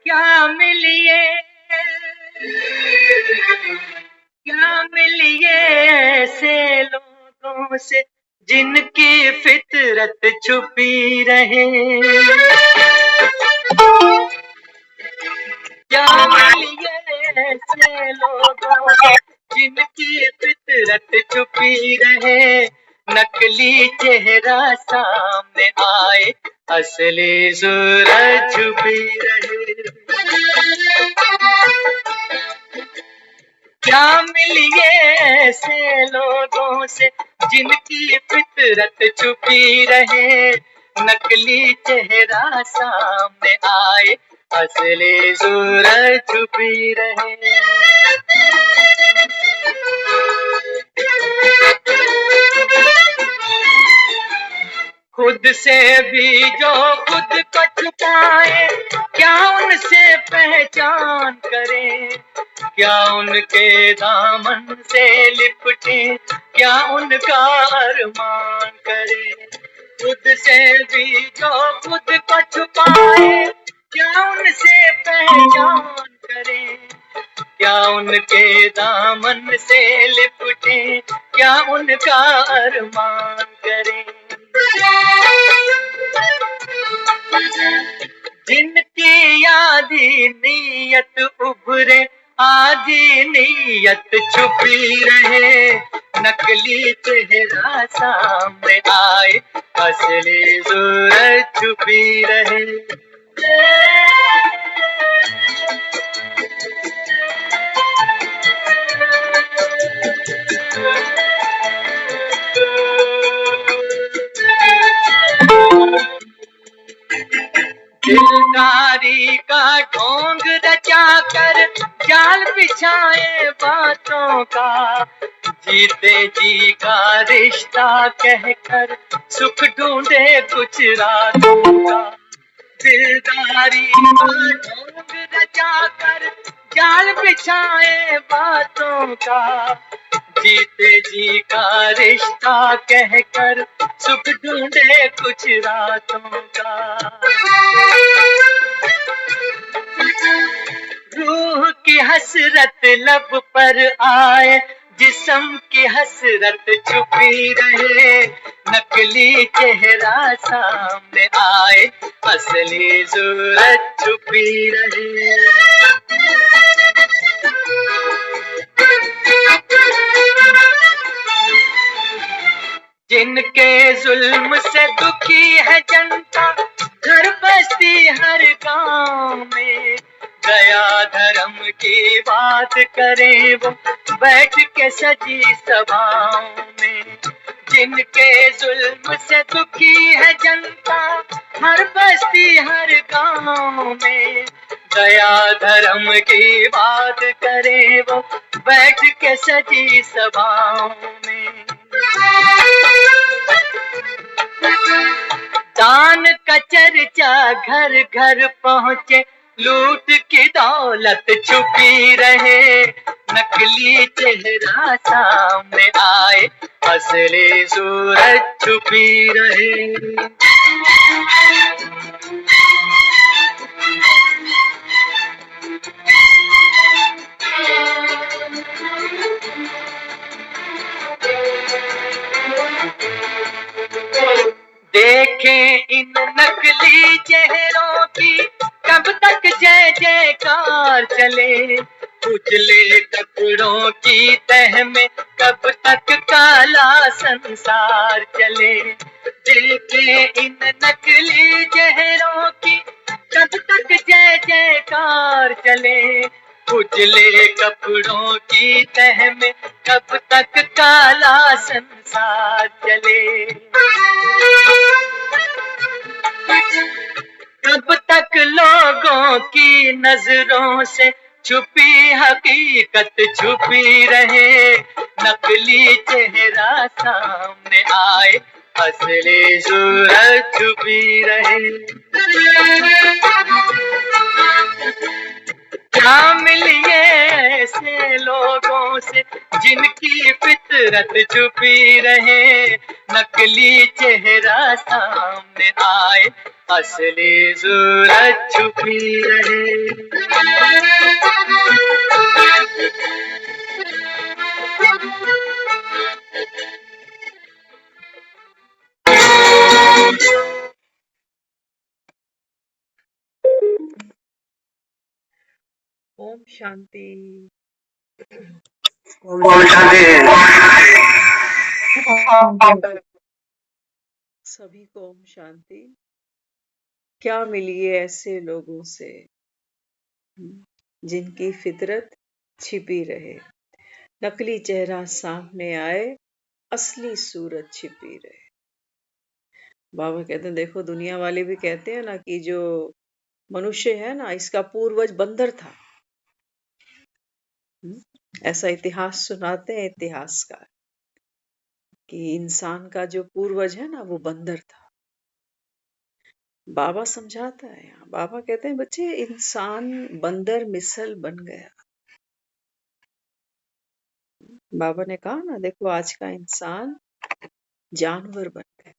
क्या मिलिए, क्या मिलिए ऐसे लोगों से जिनकी फितरत छुपी रहे। क्या मिलिए ऐसे लोगों से जिनकी फितरत छुपी रहे। नकली चेहरा सामने आए, असली सूरत छुपी रहे। क्या मिलिए ऐसे लोगों से जिनकी फितरत छुपी रहे। नकली चेहरा सामने आए, असली सूरत छुपी रहे। खुद से भी जो खुद को छुपाए, क्या उनसे पहचान करें। क्या उनके दामन से लिपटे, क्या उनका अरमान करे। खुद से भी जो खुद को छुपाए, क्या उनसे पहचान करे। क्या उनके दामन से लिपटे, क्या उनका अरमान करे। जिनकी आधी नीयत उभरे, आधी नीयत छुपी रहे। नकली चेहरा सामने आए, असली सूरत छुपी रहे। दिलदारी का ढोंग रचा कर जाल बिछाए बातों का। जीते जी का रिश्ता कहकर सुख ढूंढे कुछ रातों का। दिलदारी का ढोंग रचा कर जाल बिछाए बातों का। जीते जी का रिश्ता कहकर सुख ढूंढे कुछ रातों का। रूह की हसरत लब पर आए, जिस्म की हसरत छुपी रहे। नकली चेहरा सामने आए, असली सूरत छुपी रहे। जिनके जुल्म से दुखी है जनता, घर बस्ती हर गांव में। गया धर्म की बात करें वो बैठ के सजी सभाओं में। जिनके जुल्म से दुखी है जनता, हर बस्ती हर गांव में। गया धर्म की बात करें वो बैठ के सजी सभाओं में। दान का चर्चा घर घर पहुँचे, लूट की दौलत छुपी रहे। नकली चेहरा सामने आए, असली सूरत छुपी रहे। देखें इन नकली चेहरों की कब तक जय जयकार चले। उजले कपड़ों की तह में कब तक काला संसार चले। देखें इन नकली चेहरों की कब तक जय जयकार चले। उजले कपड़ों की तह में कब तक काला संसार चले। कब तक लोगों की नजरों से छुपी हकीकत छुपी रहे। नकली चेहरा सामने आए, असली सूरत छुपी रहे। हाँ मिलिए ऐसे लोगों से जिनकी फितरत छुपी रहे, नकली चेहरा सामने आए, असली सूरत छुपी रहे। ओम शांति। ओम शांति। सभी को ओम शांति। क्या मिलिए ऐसे लोगों से जिनकी फितरत छिपी रहे, नकली चेहरा सामने आए, असली सूरत छिपी रहे। बाबा कहते हैं देखो, दुनिया वाले भी कहते हैं ना कि जो मनुष्य है ना, इसका पूर्वज बंदर था। ऐसा इतिहास सुनाते हैं इतिहासकार कि इंसान का जो पूर्वज है ना, वो बंदर था। बाबा समझाता है यहाँ, बाबा कहते हैं बच्चे, इंसान बंदर मिसल बन गया। बाबा ने कहा ना, देखो आज का इंसान जानवर बन गया।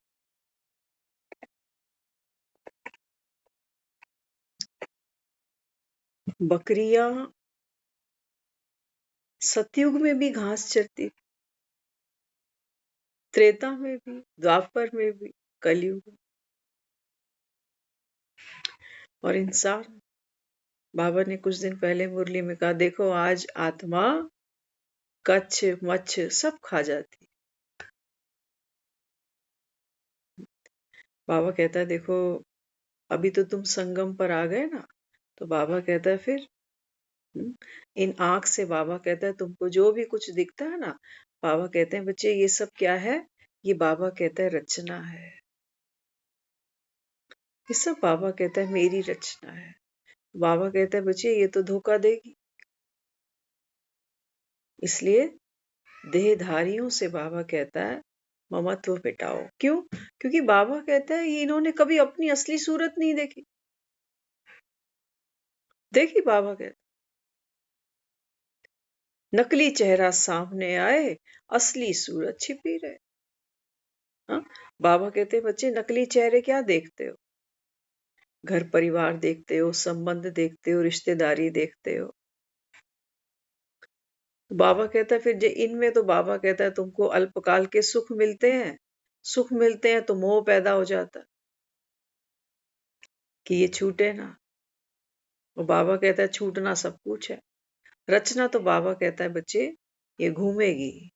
बकरियां सतयुग में भी घास चरती, त्रेता में भी, द्वापर में भी, कलयुग में। और इंसान, बाबा ने कुछ दिन पहले मुरली में कहा, देखो आज आत्मा कच्छ मच्छ सब खा जाती। बाबा कहता है देखो, अभी तो तुम संगम पर आ गए ना, तो बाबा कहता है फिर इन आंख से, बाबा कहता है तुमको जो भी कुछ दिखता है ना, बाबा कहते हैं बच्चे ये सब क्या है, ये बाबा कहता है रचना है। ये सब बाबा कहता है मेरी रचना है। बाबा कहता है बच्चे ये तो धोखा देगी, इसलिए देहधारियों से बाबा कहता है ममत्व मिटाओ। क्यों? क्योंकि बाबा कहता है ये इन्होंने कभी अपनी असली सूरत नहीं देखी। देखी, बाबा कहता नकली चेहरा सामने आए, असली सूरत छिपी रहे। हाँ? बाबा कहते हैं बच्चे नकली चेहरे क्या देखते हो? घर परिवार देखते हो, संबंध देखते हो, रिश्तेदारी देखते हो। बाबा कहता है फिर इनमें तो बाबा कहता है तुमको अल्पकाल के सुख मिलते हैं, सुख मिलते हैं तो मोह पैदा हो जाता कि ये छूटे ना। और बाबा कहता है छूटना सब कुछ है, रचना तो बाबा कहता है बच्चे ये घूमेगी।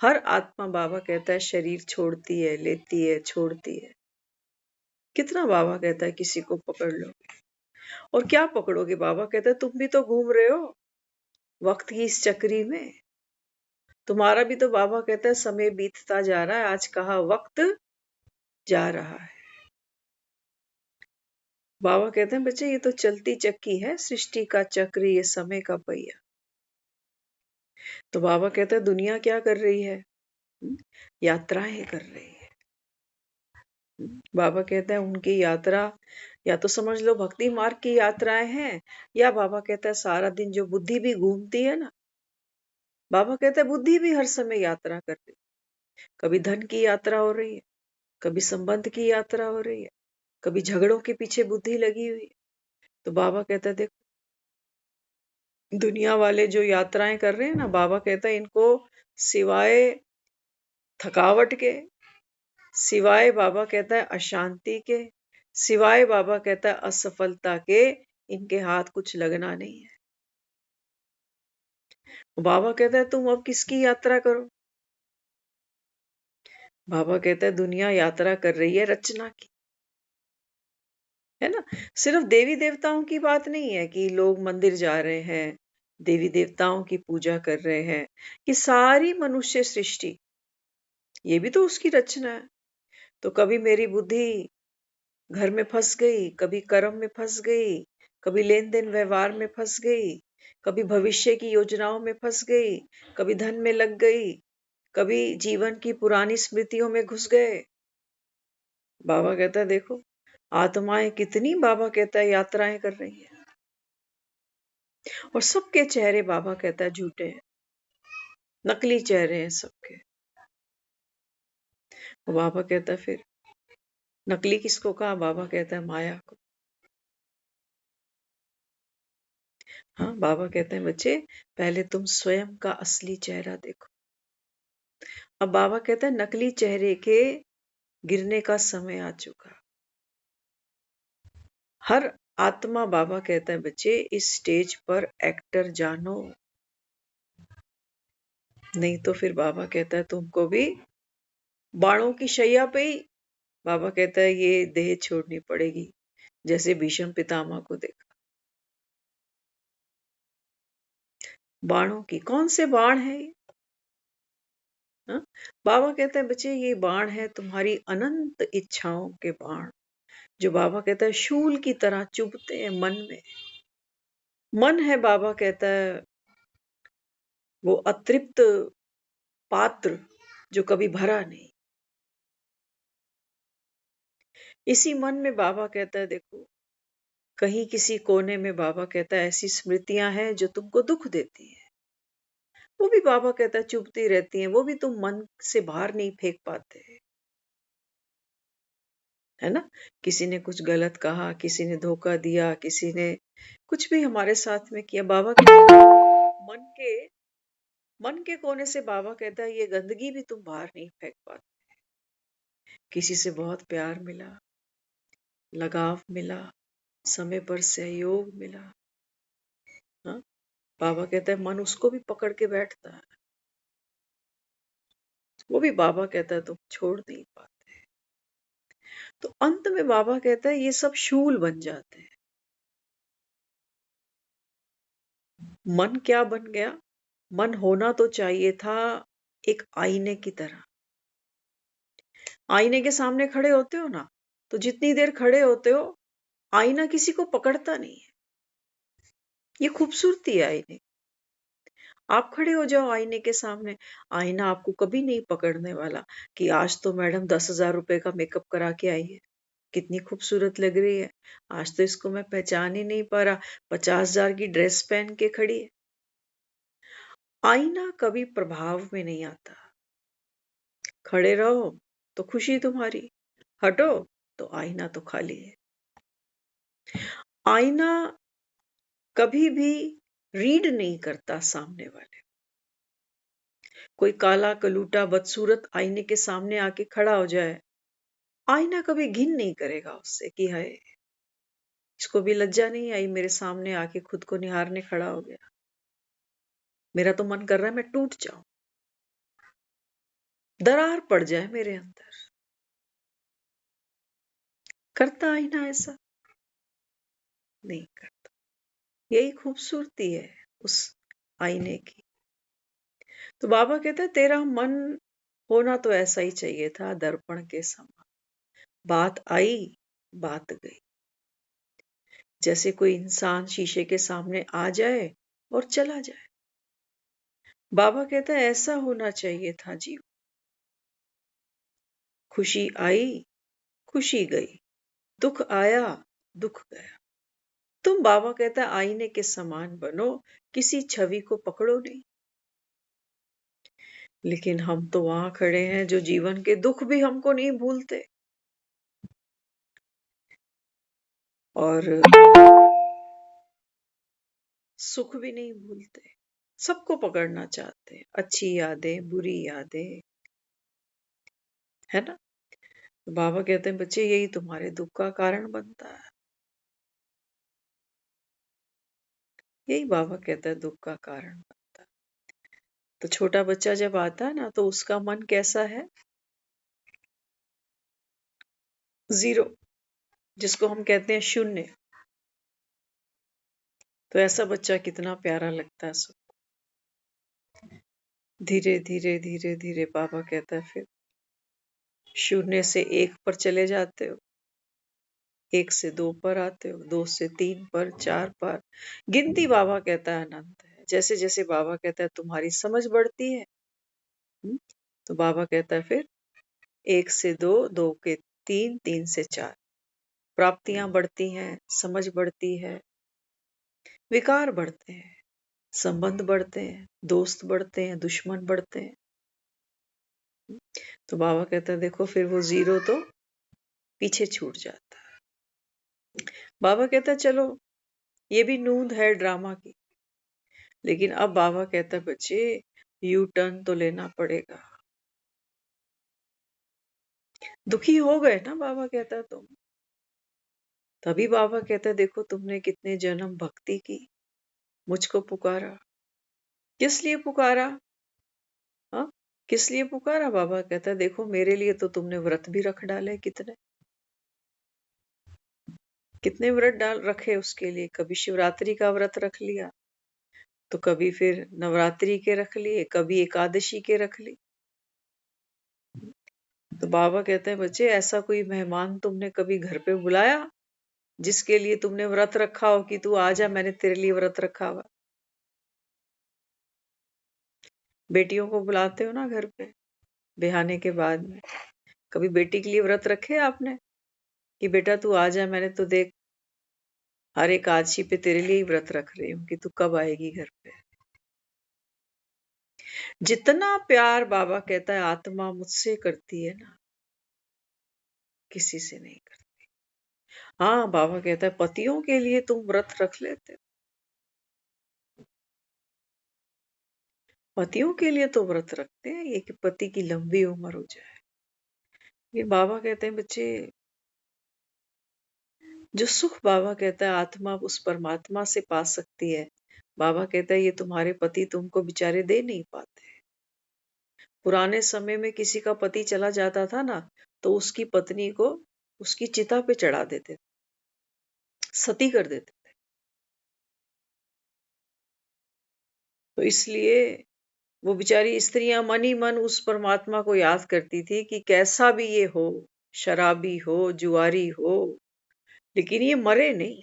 हर आत्मा बाबा कहता है शरीर छोड़ती है, लेती है, छोड़ती है। कितना बाबा कहता है किसी को पकड़ लो, और क्या पकड़ोगे? बाबा कहता है तुम भी तो घूम रहे हो वक्त की इस चक्री में। तुम्हारा भी तो बाबा कहता है समय बीतता जा रहा है, आज कहा वक्त जा रहा है। बाबा कहते हैं बच्चे ये तो चलती चक्की है, सृष्टि का चक्र, ये समय का पहिया। तो बाबा कहता है दुनिया क्या कर रही है? यात्राएं कर रही है। बाबा कहता है उनकी यात्रा या तो समझ लो भक्ति मार्ग की यात्राएं हैं, या बाबा कहता है सारा दिन जो बुद्धि भी घूमती है ना, बाबा कहता है बुद्धि भी हर समय यात्रा कर रही है। कभी धन की यात्रा हो रही है, कभी संबंध की यात्रा हो रही है, कभी झगड़ों के पीछे बुद्धि लगी हुई है। तो बाबा कहता है देखो, दुनिया वाले जो यात्राएं कर रहे हैं ना, बाबा कहता है इनको सिवाय थकावट के, सिवाय बाबा कहता है अशांति के, सिवाय बाबा कहता है असफलता के, इनके हाथ कुछ लगना नहीं है। बाबा कहता है तुम अब किसकी यात्रा करो? बाबा कहता है दुनिया यात्रा कर रही है रचना की, है ना। सिर्फ देवी देवताओं की बात नहीं है कि लोग मंदिर जा रहे हैं, देवी देवताओं की पूजा कर रहे हैं। कि सारी मनुष्य सृष्टि, ये भी तो उसकी रचना है। तो कभी मेरी बुद्धि घर में फंस गई, कभी कर्म में फंस गई, कभी लेन देन व्यवहार में फंस गई, कभी भविष्य की योजनाओं में फंस गई, कभी धन में लग गई, कभी जीवन की पुरानी स्मृतियों में घुस गए। बाबा कहता है देखो, आत्माएं कितनी, बाबा कहता है यात्राएं कर रही है। और सबके चेहरे बाबा कहता है झूठे हैं, नकली चेहरे हैं सबके। वो बाबा कहता है फिर नकली किसको कहा? बाबा कहता है माया को। हाँ, बाबा कहते हैं बच्चे पहले तुम स्वयं का असली चेहरा देखो। अब बाबा कहता है नकली चेहरे के गिरने का समय आ चुका। हर आत्मा, बाबा कहता है बच्चे, इस स्टेज पर एक्टर जानो, नहीं तो फिर बाबा कहता है तुमको भी बाणों की शैया पे ही, बाबा कहता है ये देह छोड़नी पड़ेगी, जैसे भीष्म पितामह को देखा। बाणों की, कौन से बाण है ये? हाँ? बाबा कहते हैं बच्चे ये बाण है तुम्हारी अनंत इच्छाओं के बाण, जो बाबा कहता है शूल की तरह चुभते हैं मन में। मन है, बाबा कहता है, वो अतृप्त पात्र जो कभी भरा नहीं। इसी मन में बाबा कहता है देखो, कहीं किसी कोने में बाबा कहता है ऐसी स्मृतियां हैं जो तुमको दुख देती हैं, वो भी बाबा कहता है चुभती रहती हैं, वो भी तुम मन से बाहर नहीं फेंक पाते, है ना? किसी ने कुछ गलत कहा, किसी ने धोखा दिया, किसी ने कुछ भी हमारे साथ में किया, बाबा के मन के कोने से बाबा कहता है ये गंदगी भी तुम बाहर नहीं फेंक पाते। किसी से बहुत प्यार मिला, लगाव मिला, समय पर सहयोग मिला, हाँ? बाबा कहता है मन उसको भी पकड़ के बैठता है, वो भी बाबा कहता है तुम छोड़ नहीं पाते। तो अंत में बाबा कहता है ये सब शूल बन जाते हैं। मन क्या बन गया? मन होना तो चाहिए था एक आईने की तरह। आईने के सामने खड़े होते हो ना, तो जितनी देर खड़े होते हो आईना किसी को पकड़ता नहीं है। ये खूबसूरती है आईने। आप खड़े हो जाओ आईने के सामने, आईना आपको कभी नहीं पकड़ने वाला कि आज तो मैडम 10,000 रुपए का मेकअप करा के आई है, कितनी खूबसूरत लग रही है, आज तो इसको मैं पहचान ही नहीं पा रहा, 50,000 की ड्रेस पहन के खड़ी है। आईना कभी प्रभाव में नहीं आता। खड़े रहो तो खुशी तुम्हारी, हटो तो आईना तो खाली है। आईना कभी भी रीड नहीं करता सामने वाले। कोई काला कलूटा बदसूरत आईने के सामने आके खड़ा हो जाए, आईना कभी घिन नहीं करेगा उससे कि हाय, इसको भी लज्जा नहीं आई, मेरे सामने आके खुद को निहारने खड़ा हो गया, मेरा तो मन कर रहा है मैं टूट जाऊं, दरार पड़ जाए मेरे अंदर। करता आईना ऐसा? नहीं करता। यही खूबसूरती है उस आईने की। तो बाबा कहते हैं तेरा मन होना तो ऐसा ही चाहिए था, दर्पण के समान। बात आई, बात गई। जैसे कोई इंसान शीशे के सामने आ जाए और चला जाए। बाबा कहता है ऐसा होना चाहिए था जीवन। खुशी आई, खुशी गई, दुख आया, दुख गया। तुम, बाबा कहता है, आईने के समान बनो, किसी छवि को पकड़ो नहीं। लेकिन हम तो वहां खड़े हैं जो जीवन के दुख भी हमको नहीं भूलते, और सुख भी नहीं भूलते, सबको पकड़ना चाहते हैं, अच्छी यादें, बुरी यादें, है ना? तो बाबा कहते हैं बच्चे यही तुम्हारे दुख का कारण बनता है। यही बाबा कहता है दुख का कारण बनता है। तो छोटा बच्चा जब आता है ना तो उसका मन कैसा है? जीरो, जिसको हम कहते हैं शून्य। तो ऐसा बच्चा कितना प्यारा लगता है सबको। धीरे धीरे धीरे धीरे बाबा कहता है फिर शून्य से 1 पर चले जाते हो, 1 से 2 पर आते हो, 2 से 3 पर, 4 पर। गिनती, बाबा कहता है, अनंत है। जैसे जैसे बाबा कहता है तुम्हारी समझ बढ़ती है, तो बाबा कहता है फिर 1 से 2, 2 के 3, 3 से 4। प्राप्तियां बढ़ती हैं, समझ बढ़ती है, विकार बढ़ते हैं, संबंध बढ़ते हैं, दोस्त बढ़ते हैं, दुश्मन बढ़ते हैं। तो बाबा कहता है देखो फिर वो जीरो तो पीछे छूट जाता है। बाबा कहता है चलो ये भी नूंद है ड्रामा की, लेकिन अब बाबा कहता है बच्चे यू टर्न तो लेना पड़ेगा। दुखी हो गए ना, बाबा कहता है तुम। तभी बाबा कहता है देखो तुमने कितने जन्म भक्ति की, मुझको पुकारा, किस लिए पुकारा? हाँ, किस लिए पुकारा? बाबा कहता है देखो मेरे लिए तो तुमने व्रत भी रख डाले, कितने कितने व्रत डाल रखे उसके लिए। कभी शिवरात्रि का व्रत रख लिया, तो कभी फिर नवरात्रि के रख लिए, कभी एकादशी के रख ली। तो बाबा कहते हैं बच्चे ऐसा कोई मेहमान तुमने कभी घर पे बुलाया जिसके लिए तुमने व्रत रखा हो कि तू आ जा, मैंने तेरे लिए व्रत रखा हुआ। बेटियों को बुलाते हो ना घर पे ब्याहने के बाद में, कभी बेटी के लिए व्रत रखे आपने कि बेटा तू आ जा, मैंने तो देख हर एकादशी पे तेरे लिए ही व्रत रख रही हूँ कि तू कब आएगी घर पे। जितना प्यार बाबा कहता है आत्मा मुझसे करती है ना, किसी से नहीं करती। हाँ, बाबा कहता है पतियों के लिए तुम व्रत रख लेते हो, पतियों के लिए तो व्रत रखते हैं ये कि पति की लंबी उम्र हो जाए। ये बाबा कहते हैं बच्चे जो सुख बाबा कहता है आत्मा उस परमात्मा से पा सकती है, बाबा कहता है ये तुम्हारे पति तुमको बेचारे दे नहीं पाते। पुराने समय में किसी का पति चला जाता था ना, तो उसकी पत्नी को उसकी चिता पे चढ़ा देते, सती कर देते थे। तो इसलिए वो बेचारी स्त्रियां मन ही मन उस परमात्मा को याद करती थी कि कैसा भी ये हो, शराबी हो, जुआरी हो, लेकिन ये मरे नहीं।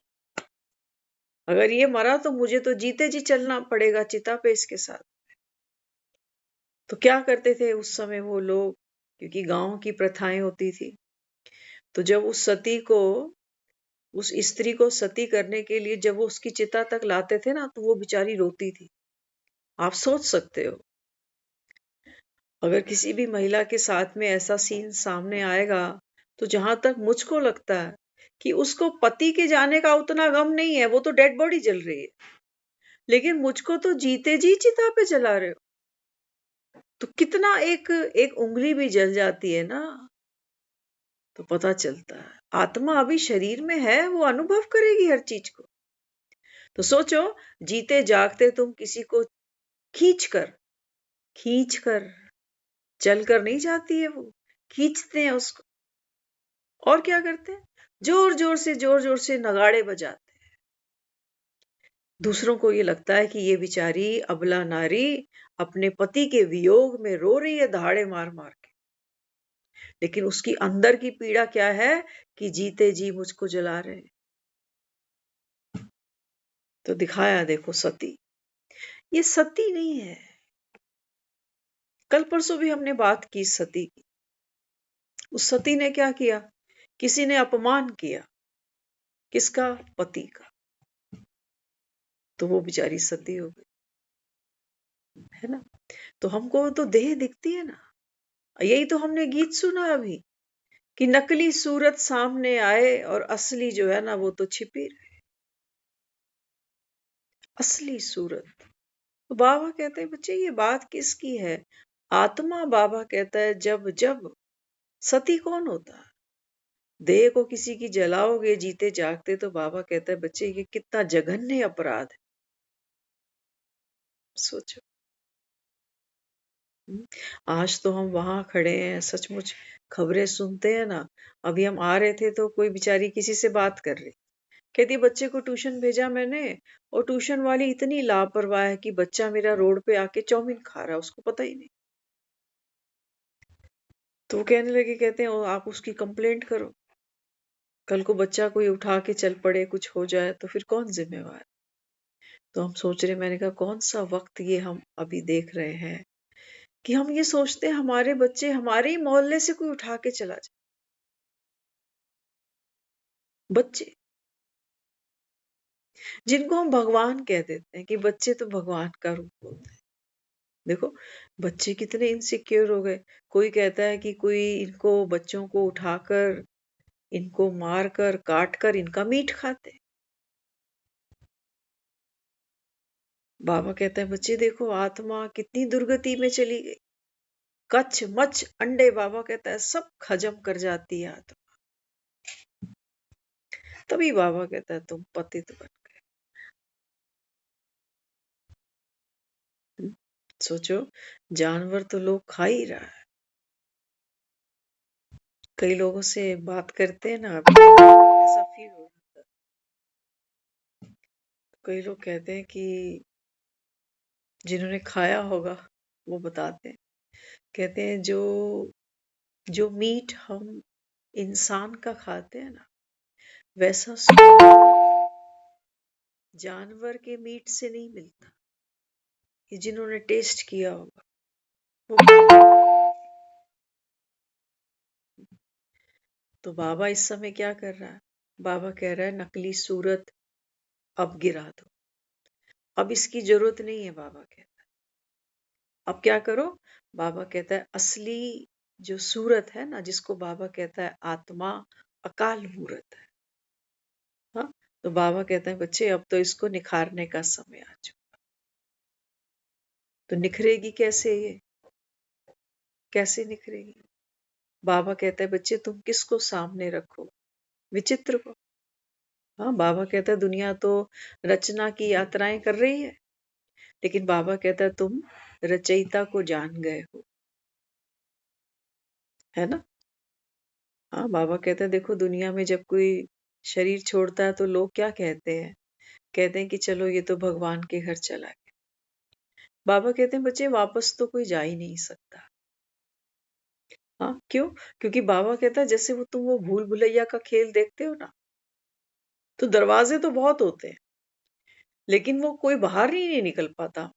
अगर ये मरा तो मुझे तो जीते जी चलना पड़ेगा चिता पे इसके साथ। तो क्या करते थे उस समय वो लोग, क्योंकि गांव की प्रथाएं होती थी, तो जब उस सती को, उस स्त्री को सती करने के लिए जब वो उसकी चिता तक लाते थे ना, तो वो बेचारी रोती थी। आप सोच सकते हो अगर किसी भी महिला के साथ में ऐसा सीन सामने आएगा, तो जहां तक मुझको लगता है कि उसको पति के जाने का उतना गम नहीं है, वो तो डेड बॉडी जल रही है, लेकिन मुझको तो जीते जी चिता पे जला रहे हो। तो कितना एक एक उंगली भी जल जाती है ना, तो पता चलता है आत्मा अभी शरीर में है, वो अनुभव करेगी हर चीज को। तो सोचो जीते जागते तुम किसी को खींच कर खींच कर चल कर नहीं जाती है, वो खींचते हैं उसको। और क्या करते हैं, जोर जोर से नगाड़े बजाते हैं। दूसरों को ये लगता है कि ये बेचारी अबला नारी अपने पति के वियोग में रो रही है दहाड़े मार मार के, लेकिन उसकी अंदर की पीड़ा क्या है कि जीते जी मुझको जला रहे हैं। तो दिखाया देखो सती, ये सती नहीं है। कल परसों भी हमने बात की सती की। उस सती ने क्या किया, किसी ने अपमान किया, किसका? पति का, तो वो बेचारी सती हो गई, है ना। तो हमको तो देह दिखती है ना, यही तो हमने गीत सुना अभी कि नकली सूरत सामने आए और असली जो है ना वो तो छिपी रहे, असली सूरत। तो बाबा कहते हैं बच्चे ये बात किसकी है? आत्मा बाबा कहता है जब जब सती कौन होता है? देह को किसी की जलाओगे जीते जागते, तो बाबा कहता है बच्चे ये कितना जघन्य अपराध है, सोचो। हम्म, आज तो हम वहां खड़े हैं, सचमुच खबरें सुनते हैं ना। अभी हम आ रहे थे तो कोई बेचारी किसी से बात कर रही, कहती बच्चे को ट्यूशन भेजा मैंने, और ट्यूशन वाली इतनी लापरवाह है कि बच्चा मेरा रोड पे आके चाउमीन खा रहा है, उसको पता ही नहीं। तो वो कहने लगे, कहते हैं आप उसकी कंप्लेंट करो, कल को बच्चा कोई उठा के चल पड़े, कुछ हो जाए तो फिर कौन जिम्मेवार? तो हम सोच रहे, मैंने कहा कौन सा वक्त ये हम अभी देख रहे हैं कि हम ये सोचते हैं हमारे बच्चे हमारे ही मोहल्ले से कोई उठा के चला जाए। बच्चे जिनको हम भगवान कह देते हैं कि बच्चे तो भगवान का रूप होता है। देखो बच्चे कितने इनसिक्योर हो गए। कोई कहता है कि कोई इनको बच्चों को उठाकर इनको मारकर काटकर इनका मीट खाते हैं। बाबा कहता है बच्चे देखो आत्मा कितनी दुर्गति में चली गई। कच्छ मच्छ अंडे बाबा कहता है सब हजम कर जाती है आत्मा। तभी बाबा कहता है तुम पतित बन गए। सोचो जानवर तो लोग खा ही रहा है। कई लोगों से बात करते हैं ना अभी ऐसा फील हो रहा था। कई लोग कहते हैं कि जिन्होंने खाया होगा वो बताते हैं। कहते हैं जो जो मीट हम इंसान का खाते हैं ना वैसा स्वाद जानवर के मीट से नहीं मिलता। ये जिन्होंने टेस्ट किया होगा वो। तो बाबा इस समय क्या कर रहा है? बाबा कह रहा है नकली सूरत अब गिरा दो। अब इसकी जरूरत नहीं है बाबा कहता है। अब क्या करो? बाबा कहता है असली जो सूरत है ना जिसको बाबा कहता है आत्मा अकाल मूरत है। हाँ तो बाबा कहता है बच्चे अब तो इसको निखारने का समय आ चुका। तो निखरेगी कैसे ये? कैसे निखरेगी? बाबा कहता है बच्चे तुम किसको सामने रखो? विचित्र को। हाँ बाबा कहता है दुनिया तो रचना की यात्राएं कर रही है लेकिन बाबा कहता है तुम रचयिता को जान गए हो। है ना? हाँ बाबा कहता है देखो दुनिया में जब कोई शरीर छोड़ता है तो लोग क्या कहते हैं? कहते हैं कि चलो ये तो भगवान के घर चला गया। बाबा कहते हैं बच्चे वापस तो कोई जा ही नहीं सकता। हाँ क्यों? क्योंकि बाबा कहता है जैसे वो तुम वो भूल भुलैया का खेल देखते हो ना तो दरवाजे तो बहुत होते हैं लेकिन वो कोई बाहर ही नहीं निकल पाता।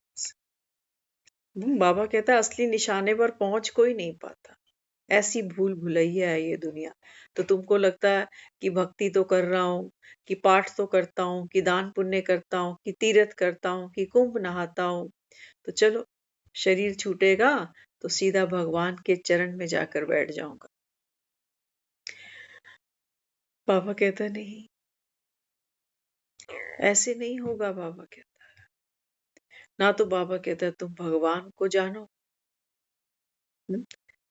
बाबा कहता है असली निशाने पर पहुंच कोई नहीं पाता। ऐसी भूल भुलैया है ये दुनिया। तो तुमको लगता है कि भक्ति तो कर रहा हूँ, कि पाठ तो करता हूँ, कि दान पुण्य करता हूँ, कि तीर्थ करता हूँ, कि कुंभ नहाता हूँ। तो चलो शरीर छूटेगा तो सीधा भगवान के चरण में जाकर बैठ जाऊंगा। बाबा कहता नहीं, ऐसे नहीं होगा। बाबा कहता ना तो बाबा कहता है तुम भगवान को जानो। हम्म,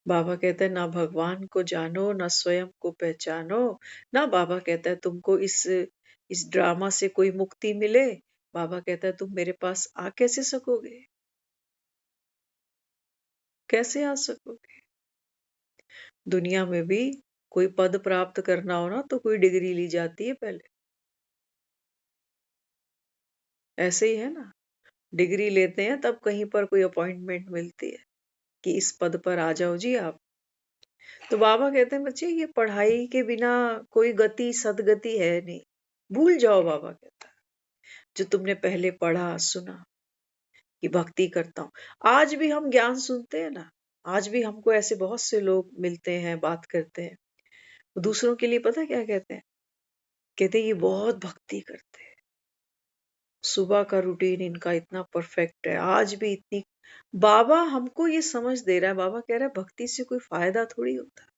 बाबा कहता है ना भगवान को जानो ना स्वयं को पहचानो। ना बाबा कहता है तुमको इस ड्रामा से कोई मुक्ति मिले। बाबा कहता है तुम मेरे पास आ कैसे सकोगे? कैसे आ सकोगे? दुनिया में भी कोई पद प्राप्त करना हो ना तो कोई डिग्री ली जाती है पहले। ऐसे ही है ना। डिग्री लेते हैं तब कहीं पर कोई अपॉइंटमेंट मिलती है कि इस पद पर आ जाओ जी आप। तो बाबा कहते हैं बच्चे ये पढ़ाई के बिना कोई गति सदगति है नहीं। भूल जाओ बाबा कहता है जो तुमने पहले पढ़ा सुना कि भक्ति करता हूँ। आज भी हम ज्ञान सुनते हैं ना। आज भी हमको ऐसे बहुत से लोग मिलते हैं बात करते हैं। वो दूसरों के लिए पता है क्या कहते हैं? कहते हैं ये बहुत भक्ति करते हैं। सुबह का रूटीन इनका इतना परफेक्ट है। आज भी इतनी। बाबा हमको ये समझ दे रहा है। बाबा कह रहा है भक्ति से कोई फायदा थोड़ी होता है।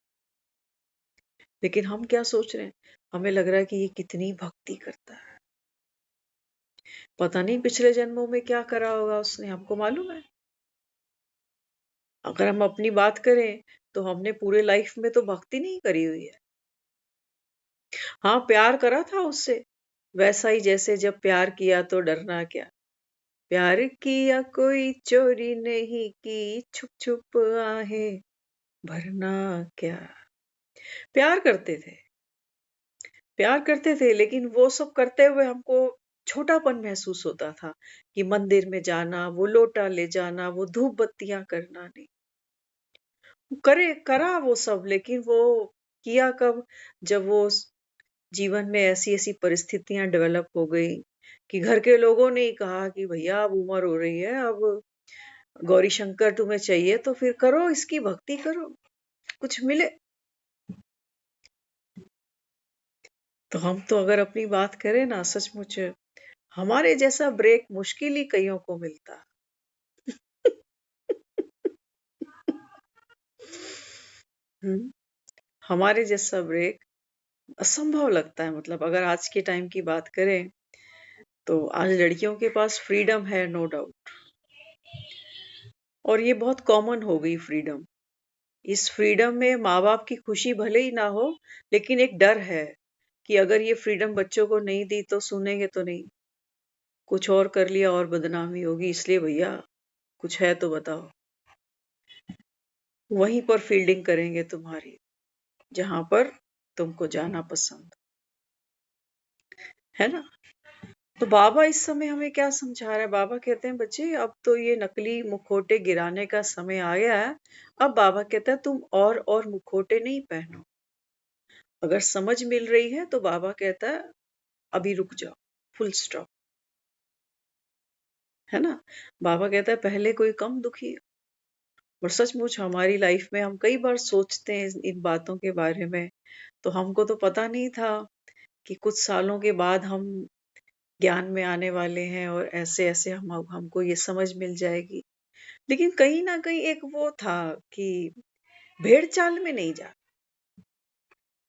लेकिन हम क्या सोच रहे हैं? हमें लग रहा है कि ये कितनी भक्ति करता है। पता नहीं पिछले जन्मों में क्या करा होगा उसने, हमको मालूम है? अगर हम अपनी बात करें तो हमने पूरे लाइफ में तो भक्ति नहीं करी हुई है। हाँ प्यार करा था उससे। वैसा ही जैसे जब प्यार किया तो डरना क्या। प्यार किया कोई चोरी नहीं की, छुप छुप आहे भरना क्या। प्यार करते थे। प्यार करते थे लेकिन वो सब करते हुए हमको छोटापन महसूस होता था कि मंदिर में जाना, वो लोटा ले जाना, वो धूप बत्तियां करना नहीं। करे करा वो सब लेकिन वो किया कब? जब वो जीवन में ऐसी ऐसी परिस्थितियां डेवलप हो गई कि घर के लोगों ने ही कहा कि भैया अब उम्र हो रही है, अब गौरी शंकर तुम्हें चाहिए तो फिर करो, इसकी भक्ति करो, कुछ मिले। तो हम तो अगर अपनी बात करें ना सचमुच हमारे जैसा ब्रेक मुश्किल ही कईयों को मिलता। हम्म, हमारे जैसा ब्रेक असंभव लगता है। मतलब अगर आज के टाइम की बात करें तो आज लड़कियों के पास फ्रीडम है, नो डाउट, और ये बहुत कॉमन हो गई फ्रीडम। इस फ्रीडम में माँ बाप की खुशी भले ही ना हो, लेकिन एक डर है कि अगर ये फ्रीडम बच्चों को नहीं दी तो सुनेंगे तो नहीं, कुछ और कर लिया और बदनामी होगी, इसलिए भैया कुछ है तो बताओ। वहीं पर फील्डिंग करेंगे तुम्हारी, जहां पर तुमको जाना पसंद है ना। तो बाबा इस समय हमें क्या समझा रहा है? बाबा कहते हैं बच्चे अब तो ये नकली मुखौटे गिराने का समय आ गया है। अब बाबा कहता है तुम और मुखौटे नहीं पहनो। अगर समझ मिल रही है तो बाबा कहता है अभी रुक जाओ, फुल स्टॉप, है ना। बाबा कहता है पहले कोई कम दुखी है। और सचमुच हमारी लाइफ में हम कई बार सोचते हैं इन बातों के बारे में। तो हमको तो पता नहीं था कि कुछ सालों के बाद हम ज्ञान में आने वाले हैं और ऐसे ऐसे हमको ये समझ मिल जाएगी। लेकिन कहीं ना कहीं एक वो था कि भेड़ चाल में नहीं जा।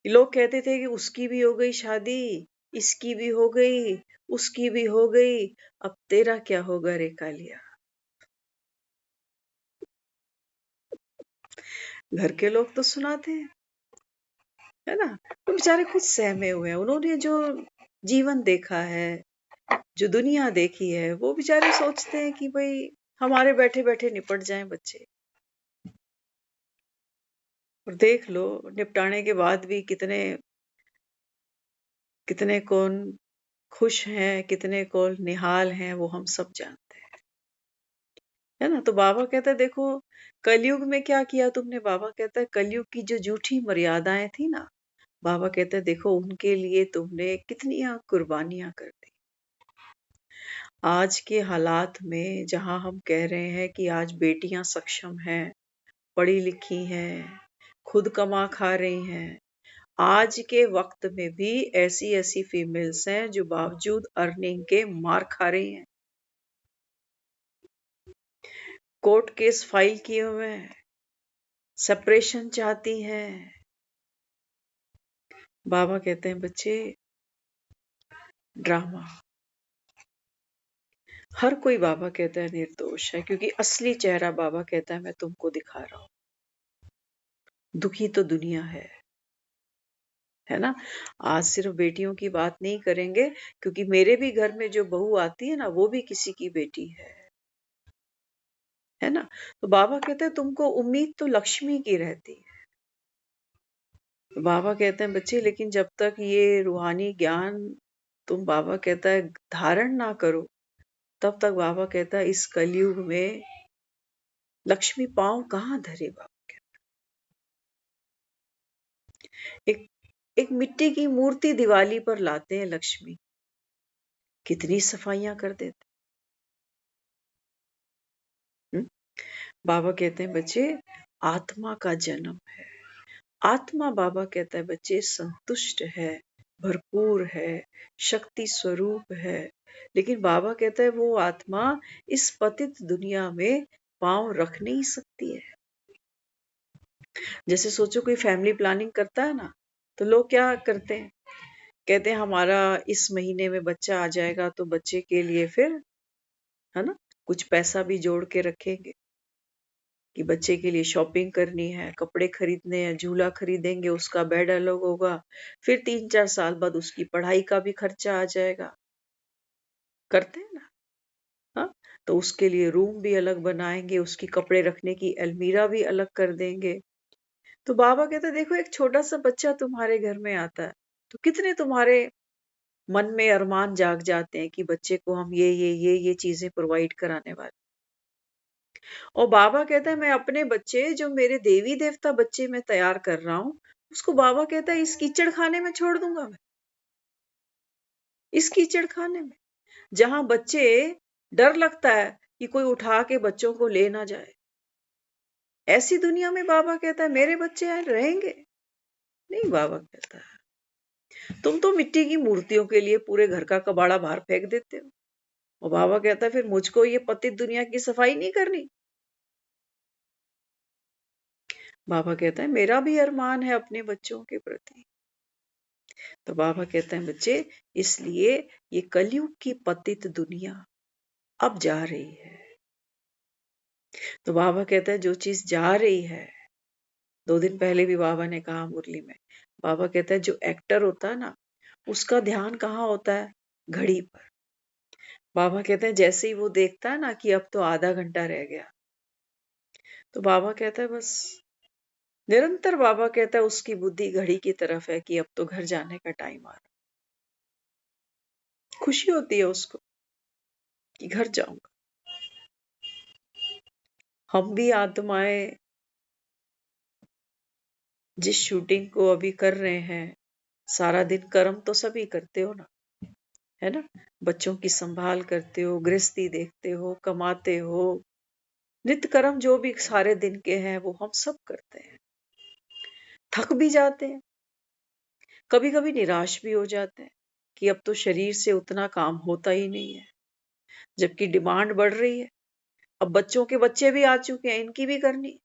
लोग कहते थे कि उसकी भी हो गई शादी, इसकी भी हो गई, उसकी भी हो गई, अब तेरा क्या होगा रे कालिया। घर के लोग तो सुनाते हैं, है ना। तो बेचारे खुद सहमे हुए हैं, उन्होंने जो जीवन देखा है, जो दुनिया देखी है, वो बेचारे सोचते हैं कि भाई हमारे बैठे बैठे निपट जाएं बच्चे। और देख लो निपटाने के बाद भी कितने कितने कौन खुश हैं, कितने कौन निहाल हैं, वो हम सब जानते हैं, है ना। तो बाबा कहता है देखो कलयुग में क्या किया तुमने। बाबा कहता है कलयुग की जो झूठी मर्यादाएं थी ना, बाबा कहते हैं देखो उनके लिए तुमने कितनी कुर्बानियां कर दी। आज के हालात में जहां हम कह रहे हैं कि आज बेटियां सक्षम हैं, पढ़ी लिखी हैं, खुद कमा खा रही हैं, आज के वक्त में भी ऐसी ऐसी फीमेल्स हैं जो बावजूद अर्निंग के मार खा रही हैं, कोर्ट केस फाइल किए हुए हैं, सेपरेशन चाहती हैं। बाबा कहते हैं बच्चे ड्रामा। हर कोई बाबा कहता है निर्दोष है, क्योंकि असली चेहरा बाबा कहता है मैं तुमको दिखा रहा हूं। दुखी तो दुनिया है ना। आज सिर्फ बेटियों की बात नहीं करेंगे, क्योंकि मेरे भी घर में जो बहू आती है ना, वो भी किसी की बेटी है ना। तो बाबा कहते हैं तुमको उम्मीद तो लक्ष्मी की रहती है। तो बाबा कहते हैं बच्चे लेकिन जब तक ये रूहानी ज्ञान तुम, बाबा कहता है, धारण ना करो, तब तक बाबा कहता है इस कलयुग में लक्ष्मी पांव कहाँ धरे। बाबा एक एक मिट्टी की मूर्ति दिवाली पर लाते हैं लक्ष्मी, कितनी सफाइयां कर देते हैं। बाबा कहते हैं बच्चे आत्मा का जन्म है। आत्मा बाबा कहता है बच्चे संतुष्ट है, भरपूर है, शक्ति स्वरूप है। लेकिन बाबा कहता है वो आत्मा इस पतित दुनिया में पांव रख नहीं सकती है। जैसे सोचो कोई फैमिली प्लानिंग करता है ना, तो लोग क्या करते हैं, कहते हैं हमारा इस महीने में बच्चा आ जाएगा तो बच्चे के लिए फिर, है ना, कुछ पैसा भी जोड़ के रखेंगे कि बच्चे के लिए शॉपिंग करनी है, कपड़े खरीदने हैं, झूला खरीदेंगे, उसका बेड अलग होगा, फिर 3-4 साल बाद उसकी पढ़ाई का भी खर्चा आ जाएगा। करते हैं ना। हाँ, तो उसके लिए रूम भी अलग बनाएंगे, उसकी कपड़े रखने की अलमीरा भी अलग कर देंगे। तो बाबा कहते हैं देखो एक छोटा सा बच्चा तुम्हारे घर में आता है, तो कितने तुम्हारे मन में अरमान जाग जाते हैं कि बच्चे को हम ये चीजें प्रोवाइड कराने वाले। और बाबा कहता है मैं अपने बच्चे जो मेरे देवी देवता बच्चे मैं तैयार कर रहा हूं, उसको बाबा कहता है इस कीचड़ खाने में छोड़ दूंगा मैं। इस कीचड़ खाने में जहां बच्चे डर लगता है कि कोई उठा के बच्चों को ले ना जाए, ऐसी दुनिया में बाबा कहता है मेरे बच्चे रहेंगे नहीं। बाबा कहता है तुम तो मिट्टी की मूर्तियों के लिए पूरे घर का कबाड़ा बाहर फेंक देते हो। और बाबा कहता है फिर मुझको ये पतित दुनिया की सफाई नहीं करनी। बाबा कहता है मेरा भी अरमान है अपने बच्चों के प्रति। तो बाबा कहते हैं बच्चे, इसलिए ये कलयुग की पतित दुनिया अब जा रही है। तो बाबा कहता है जो चीज जा रही है, 2 दिन पहले भी बाबा ने कहा मुरली में, बाबा कहता है जो एक्टर होता है ना, उसका ध्यान कहाँ होता है? घड़ी पर। बाबा कहते हैं जैसे ही वो देखता है ना कि अब तो आधा घंटा रह गया, तो बाबा कहता है बस, निरंतर बाबा कहता है उसकी बुद्धि घड़ी की तरफ है कि अब तो घर जाने का टाइम आ रहा। खुशी होती है उसको कि घर जाऊंगा। हम भी आत्माएं जिस शूटिंग को अभी कर रहे हैं, सारा दिन कर्म तो सभी करते हो ना, है ना? बच्चों की संभाल करते हो, गृहस्थी देखते हो, कमाते हो, नित्य कर्म जो भी सारे दिन के हैं वो हम सब करते हैं। थक भी जाते हैं, कभी कभी निराश भी हो जाते हैं कि अब तो शरीर से उतना काम होता ही नहीं है, जबकि डिमांड बढ़ रही है। अब बच्चों के बच्चे भी आ चुके हैं, इनकी भी करनी,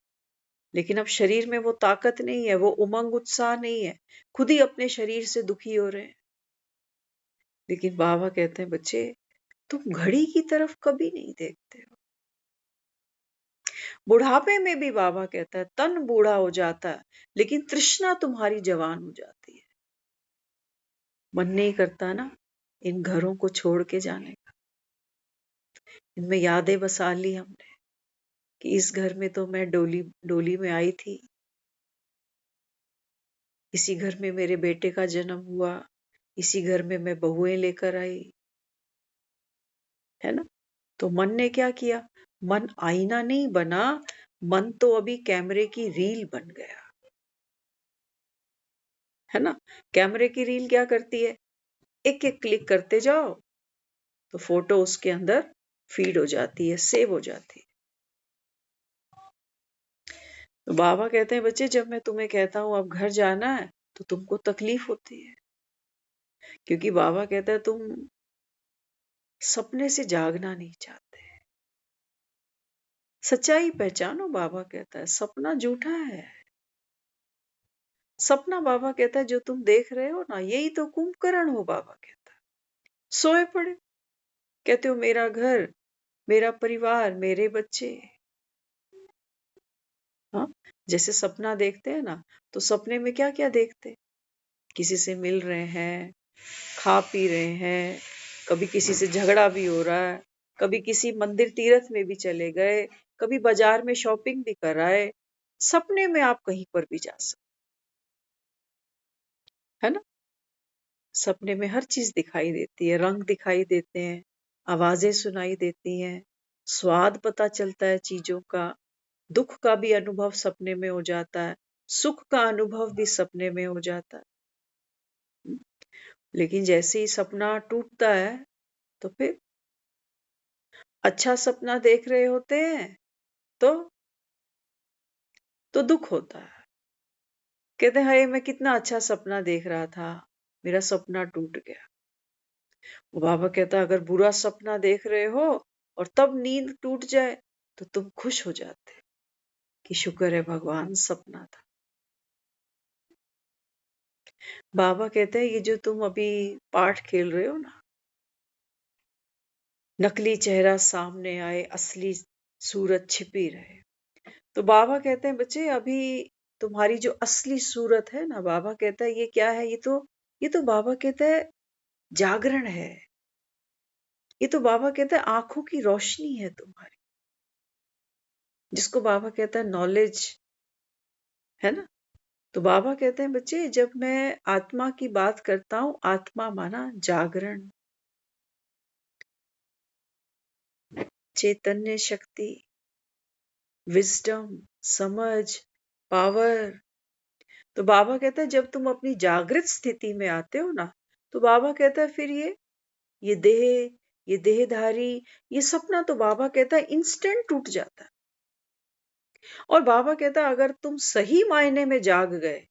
लेकिन अब शरीर में वो ताकत नहीं है, वो उमंग उत्साह नहीं है, खुद ही अपने शरीर से दुखी हो रहे हैं। लेकिन बाबा कहते हैं बच्चे, तुम घड़ी की तरफ कभी नहीं देखते हो। बुढ़ापे में भी बाबा कहता है तन बूढ़ा हो जाता है, लेकिन तृष्णा तुम्हारी जवान हो जाती है। मन नहीं करता ना इन घरों को छोड़ के जाने का। इनमें यादें बसा ली हमने कि इस घर में तो मैं डोली डोली में आई थी, इसी घर में मेरे बेटे का जन्म हुआ, इसी घर में मैं बहुएं लेकर आई, है ना? तो मन ने क्या किया? मन आईना नहीं बना, मन तो अभी कैमरे की रील बन गया, है ना? कैमरे की रील क्या करती है? एक एक क्लिक करते जाओ तो फोटो उसके अंदर फीड हो जाती है, सेव हो जाती है। तो बाबा कहते हैं बच्चे, जब मैं तुम्हें कहता हूं अब घर जाना है तो तुमको तकलीफ होती है, क्योंकि बाबा कहता है तुम सपने से जागना नहीं चाहते। सच्चाई पहचानो, बाबा कहता है सपना झूठा है। सपना बाबा कहता है जो तुम देख रहे हो ना, यही तो कुंभकर्ण हो। बाबा कहता है सोए पड़े, कहते हो मेरा घर, मेरा परिवार, मेरे बच्चे। हाँ, जैसे सपना देखते हैं ना, तो सपने में क्या क्या देखते हैं? किसी से मिल रहे हैं, खा पी रहे हैं, कभी किसी से झगड़ा भी हो रहा है, कभी किसी मंदिर तीर्थ में भी चले गए, कभी बाजार में शॉपिंग भी कर आए। सपने में आप कहीं पर भी जा सकते, है ना? सपने में हर चीज दिखाई देती है, रंग दिखाई देते हैं, आवाजें सुनाई देती हैं, स्वाद पता चलता है चीजों का, दुख का भी अनुभव सपने में हो जाता है, सुख का अनुभव भी सपने में हो जाता है। लेकिन जैसे ही सपना टूटता है, तो फिर अच्छा सपना देख रहे होते हैं तो दुख होता है। कहते हैं हाय मैं कितना अच्छा सपना देख रहा था, मेरा सपना टूट गया। वो बाबा कहता अगर बुरा सपना देख रहे हो और तब नींद टूट जाए तो तुम खुश हो जाते कि शुक्र है भगवान सपना था। बाबा कहते हैं ये जो तुम अभी पाठ खेल रहे हो ना, नकली चेहरा सामने आए, असली सूरत छिपी रहे। तो बाबा कहते हैं बच्चे अभी तुम्हारी जो असली सूरत है ना, बाबा कहता है ये क्या है? ये तो बाबा कहता है जागरण है। ये तो बाबा कहता है आंखों की रोशनी है तुम्हारी, जिसको बाबा कहता है नॉलेज, है ना? तो बाबा कहते हैं बच्चे जब मैं आत्मा की बात करता हूं, आत्मा माना जागरण, चैतन्य शक्ति, विजडम, समझ, पावर। तो बाबा कहता है जब तुम अपनी जागृत स्थिति में आते हो ना, तो बाबा कहता है फिर ये देह, ये देहधारी, ये सपना तो बाबा कहता है इंस्टेंट टूट जाता है। और बाबा कहता है अगर तुम सही मायने में जाग गए,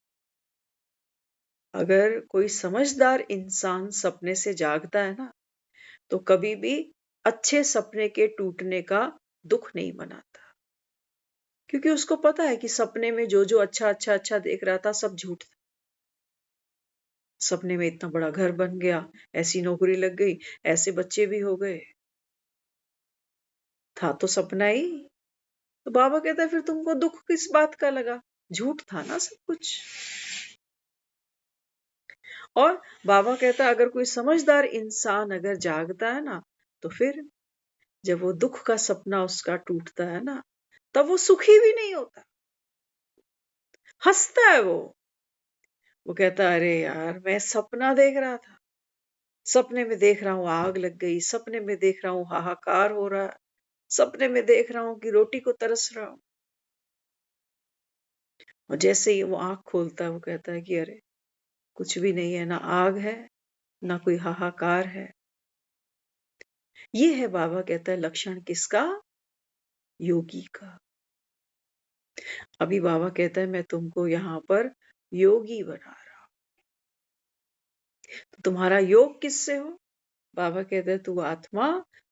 अगर कोई समझदार इंसान सपने से जागता है ना, तो कभी भी अच्छे सपने के टूटने का दुख नहीं मनाता, क्योंकि उसको पता है कि सपने में जो जो अच्छा देख रहा था सब झूठ था। सपने में इतना बड़ा घर बन गया, ऐसी नौकरी लग गई, ऐसे बच्चे भी हो गए, था तो सपना ही। तो बाबा कहता है फिर तुमको दुख किस बात का लगा, झूठ था ना सब कुछ। और बाबा कहता है अगर कोई समझदार इंसान अगर जागता है ना, तो फिर जब वो दुख का सपना उसका टूटता है ना, तब वो सुखी भी नहीं होता, हंसता है वो कहता है अरे यार मैं सपना देख रहा था, सपने में देख रहा हूं आग लग गई, सपने में देख रहा हूं हाहाकार हो रहा है, सपने में देख रहा हूं कि रोटी को तरस रहा हूं। और जैसे ही वो आंख खोलता है वो कहता है कि अरे कुछ भी नहीं है, ना आग है ना कोई हाहाकार है। ये है बाबा कहता है लक्षण किसका, योगी का। अभी बाबा कहता है मैं तुमको यहाँ पर योगी बना रहा हूं। तो तुम्हारा योग किससे हो, बाबा कहता है तू आत्मा।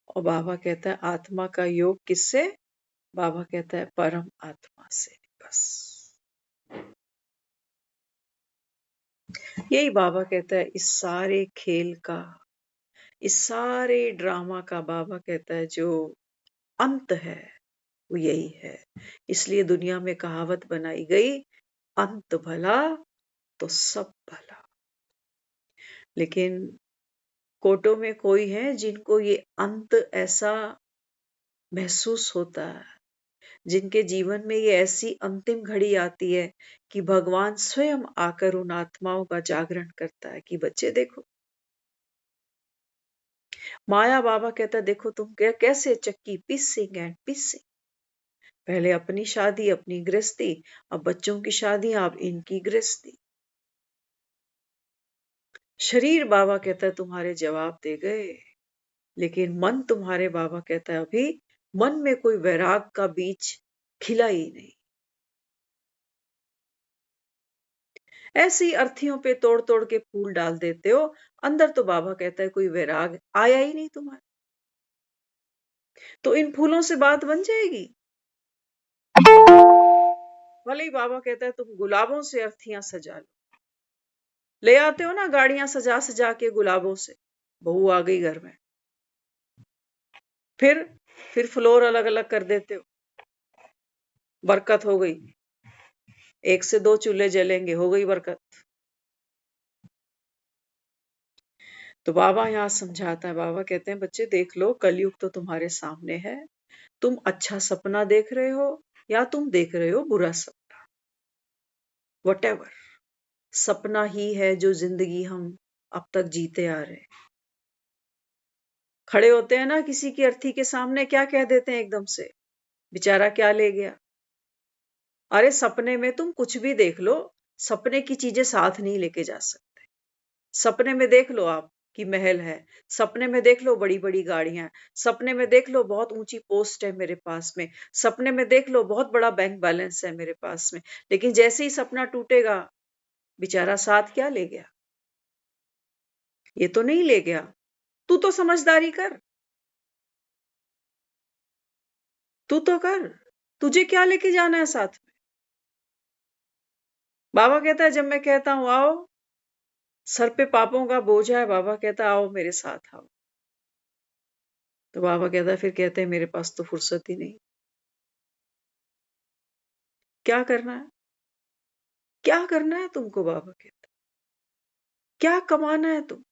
और बाबा कहता है आत्मा का योग किससे, बाबा कहता है परम आत्मा से। बस यही बाबा कहता है इस सारे खेल का, इस सारे ड्रामा का बाबा कहता है जो अंत है वो यही है। इसलिए दुनिया में कहावत बनाई गई, अंत भला तो सब भला। लेकिन कोटों में कोई है जिनको ये अंत ऐसा महसूस होता है, जिनके जीवन में ये ऐसी अंतिम घड़ी आती है कि भगवान स्वयं आकर उन आत्माओं का जागरण करता है कि बच्चे देखो। माया बाबा कहता है देखो तुम कैसे चक्की पीसिंग एंड पीसिंग, पहले अपनी शादी अपनी गृहस्थी, अब बच्चों की शादी, अब इनकी गृहस्थी। शरीर बाबा कहता है तुम्हारे जवाब दे गए, लेकिन मन तुम्हारे बाबा कहता है अभी मन में कोई वैराग का बीज खिला ही नहीं। ऐसी अर्थियों पे तोड़ तोड़ के फूल डाल देते हो, अंदर तो बाबा कहता है कोई वैराग आया ही नहीं तुम्हारे। तो इन फूलों से बात बन जाएगी। भले ही बाबा कहता है तुम गुलाबों से अर्थियां सजा लो, ले आते हो ना गाड़ियां सजा सजा के गुलाबों से, बहू आ गई घर में, फिर फ्लोर अलग अलग कर देते हो, बरकत हो गई, 1 से 2 चूल्हे जलेंगे, हो गई बरकत। तो बाबा यहाँ समझाता है, बाबा कहते हैं बच्चे देख लो कलयुग तो तुम्हारे सामने है, तुम अच्छा सपना देख रहे हो या तुम देख रहे हो बुरा सपना, वटेवर, सपना ही है जो जिंदगी हम अब तक जीते आ रहे हैं। खड़े होते हैं ना किसी की अर्थी के सामने, क्या कह देते हैं एकदम से, बेचारा क्या ले गया। अरे सपने में तुम कुछ भी देख लो, सपने की चीजें साथ नहीं लेके जा सकते। सपने में देख लो आप कि महल है, सपने में देख लो बड़ी बड़ी गाड़ियां, सपने में देख लो बहुत ऊंची पोस्ट है मेरे पास में, सपने में देख लो बहुत बड़ा बैंक बैलेंस है मेरे पास में, लेकिन जैसे ही सपना टूटेगा, बेचारा साथ क्या ले गया, ये तो नहीं ले गया। तू तो समझदारी कर, तू तो कर, तुझे क्या लेके जाना है साथ में। बाबा कहता है जब मैं कहता हूं आओ, सर पे पापों का बोझ है, बाबा कहता आओ मेरे साथ आओ, तो बाबा कहता है फिर कहते हैं मेरे पास तो फुर्सत ही नहीं, क्या करना है, क्या करना है तुमको, बाबा कहता है क्या कमाना है तुम,